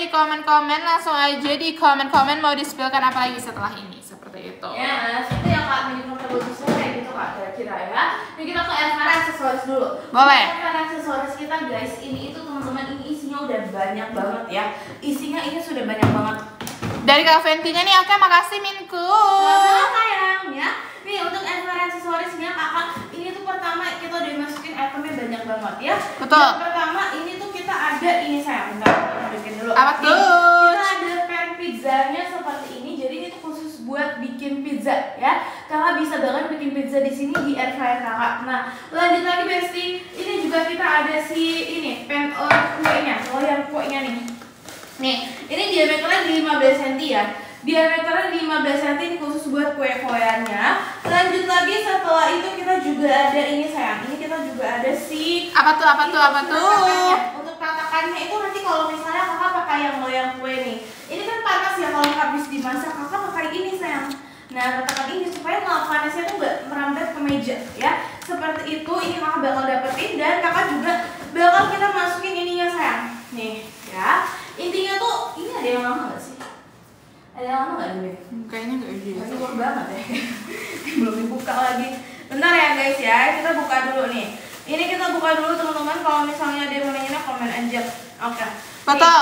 di komen-komen, mau di-spillkan apa lagi setelah ini. Seperti itu. Ya, itu yang kak mini portable itu kayak gitu kak kira-kira ya. Ini kita ke air fryer aksesoris dulu. Boleh. Air fryer aksesoris kita guys, ini itu teman-teman ini isinya udah banyak banget ya. Isinya ini sudah banyak banget. Dari Kak Ventinya nih, oke makasih Minku. Sama sayang ya. Nih untuk air fryer aksesorisnya kakak, ini tuh pertama kita udah masukin itemnya banyak banget ya. Betul. Yang pertama ini tuh kita ada ini sayang, bentar kita bikin dulu. Apa Nih, tuh? kita ada pan pizzanya seperti ini. Jadi ini tuh khusus buat bikin pizza ya. Kakak bisa banget bikin pizza di sini di air fryer kakak. Nah, lanjut lagi Besti. Ini juga kita ada si ini pan kuenya, loyang kuenya nih. Nih, ini diameternya di 15 cm ya. diameternya 15 cm, ini khusus buat kue-kueannya. Lanjut lagi, setelah itu kita juga ada ini sayang. Ini kita juga ada si Apa tuh? Untuk tatakannya itu nanti kalau misalnya kakak pakai yang loyang kue nih, ini kan panas ya kalau habis dimasak, kakak pakai ini sayang. Nah, tatakan ini supaya panasnya tuh nggak merambat ke meja ya. Seperti itu, ini kakak bakal dapetin dan kakak juga bakal kita masukin ininya sayang. Nih ya. Intinya tuh ini ada yang lama nggak sih? Ada yang lama nggak nih? Kayaknya nggak ada. Masih baru banget ya. Belum dibuka lagi. Bentar ya guys ya, kita buka dulu nih. Ini kita buka dulu teman-teman. Kalau misalnya ada yang mau nanya komen aja. Oke. Betul.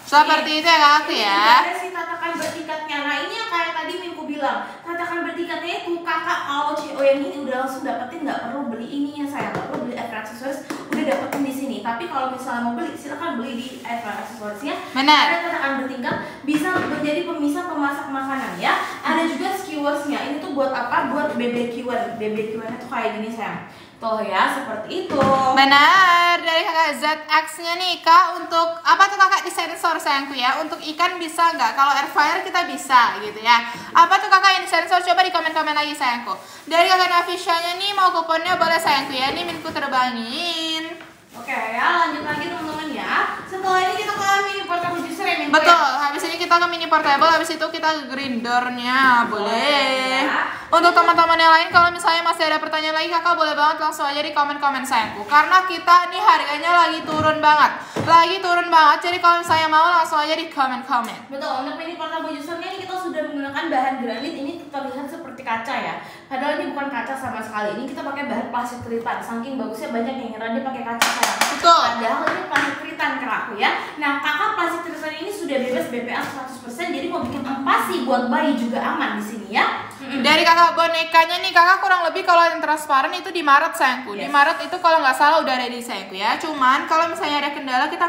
Seperti itu ya kakak ya. Ada si tatakan bertingkatnya. Nah ini yang kayak tadi Minggu bilang, tatakan bertingkatnya itu kakak kalau CO yang ini udah langsung dapetin, nggak perlu beli ininya saya, nggak perlu beli air accessories, udah dapetin di sini. Tapi kalau misalnya mau beli, silakan beli di air accessories-nya. Benar. Ada tatakan bertingkat, bisa menjadi pemisah pemasak makanan ya. Ada juga skewersnya. Ini tuh buat apa? Buat BBQ-an. BBQ-nya tuh kayak gini sayang. Tuh ya, seperti itu. Benar, dari kakak ZX-nya nih kak, untuk apa tuh kakak di sensor sayangku ya? Untuk ikan bisa nggak? Kalau air fryer kita bisa gitu ya. Apa tuh kakak yang di sensor? Coba di komen-komen lagi sayangku. Dari kakak Nafisha-nya nih mau kuponnya boleh sayangku ya. Ini Minku terbangin. Oke ya, lanjut lagi teman-teman ya. Setelah ini kita ke mini portable juicer ya, Minggu. Betul, habis ini kita ke mini portable, habis itu kita ke grindernya, boleh. Untuk teman-teman yang lain, kalau misalnya masih ada pertanyaan lagi, kakak boleh banget langsung aja di komen-komen sayangku. Karena kita nih harganya lagi turun banget, jadi kalau misalnya mau langsung aja di komen-komen. Betul, untuk mini portable juicernya ini kita sudah menggunakan bahan granit, ini terlihat seperti kaca ya. Padahal ini bukan kaca sama sekali, ini kita pakai bahan plastik tritan. Saking bagusnya banyak yang ngira dia pakai kaca sayang. Betul. Padahal ini plastik tritan kakakku ya. Nah kakak plastik tritan ini sudah bebas BPA 100%, jadi mau bikin empasi buat bayi juga aman di sini ya. Dari kakak bonekanya nih, kakak kurang lebih kalau yang transparan itu di Maret sayangku. Di Yes. Maret itu kalau nggak salah udah ready sayangku ya. Cuman kalau misalnya ada kendala kita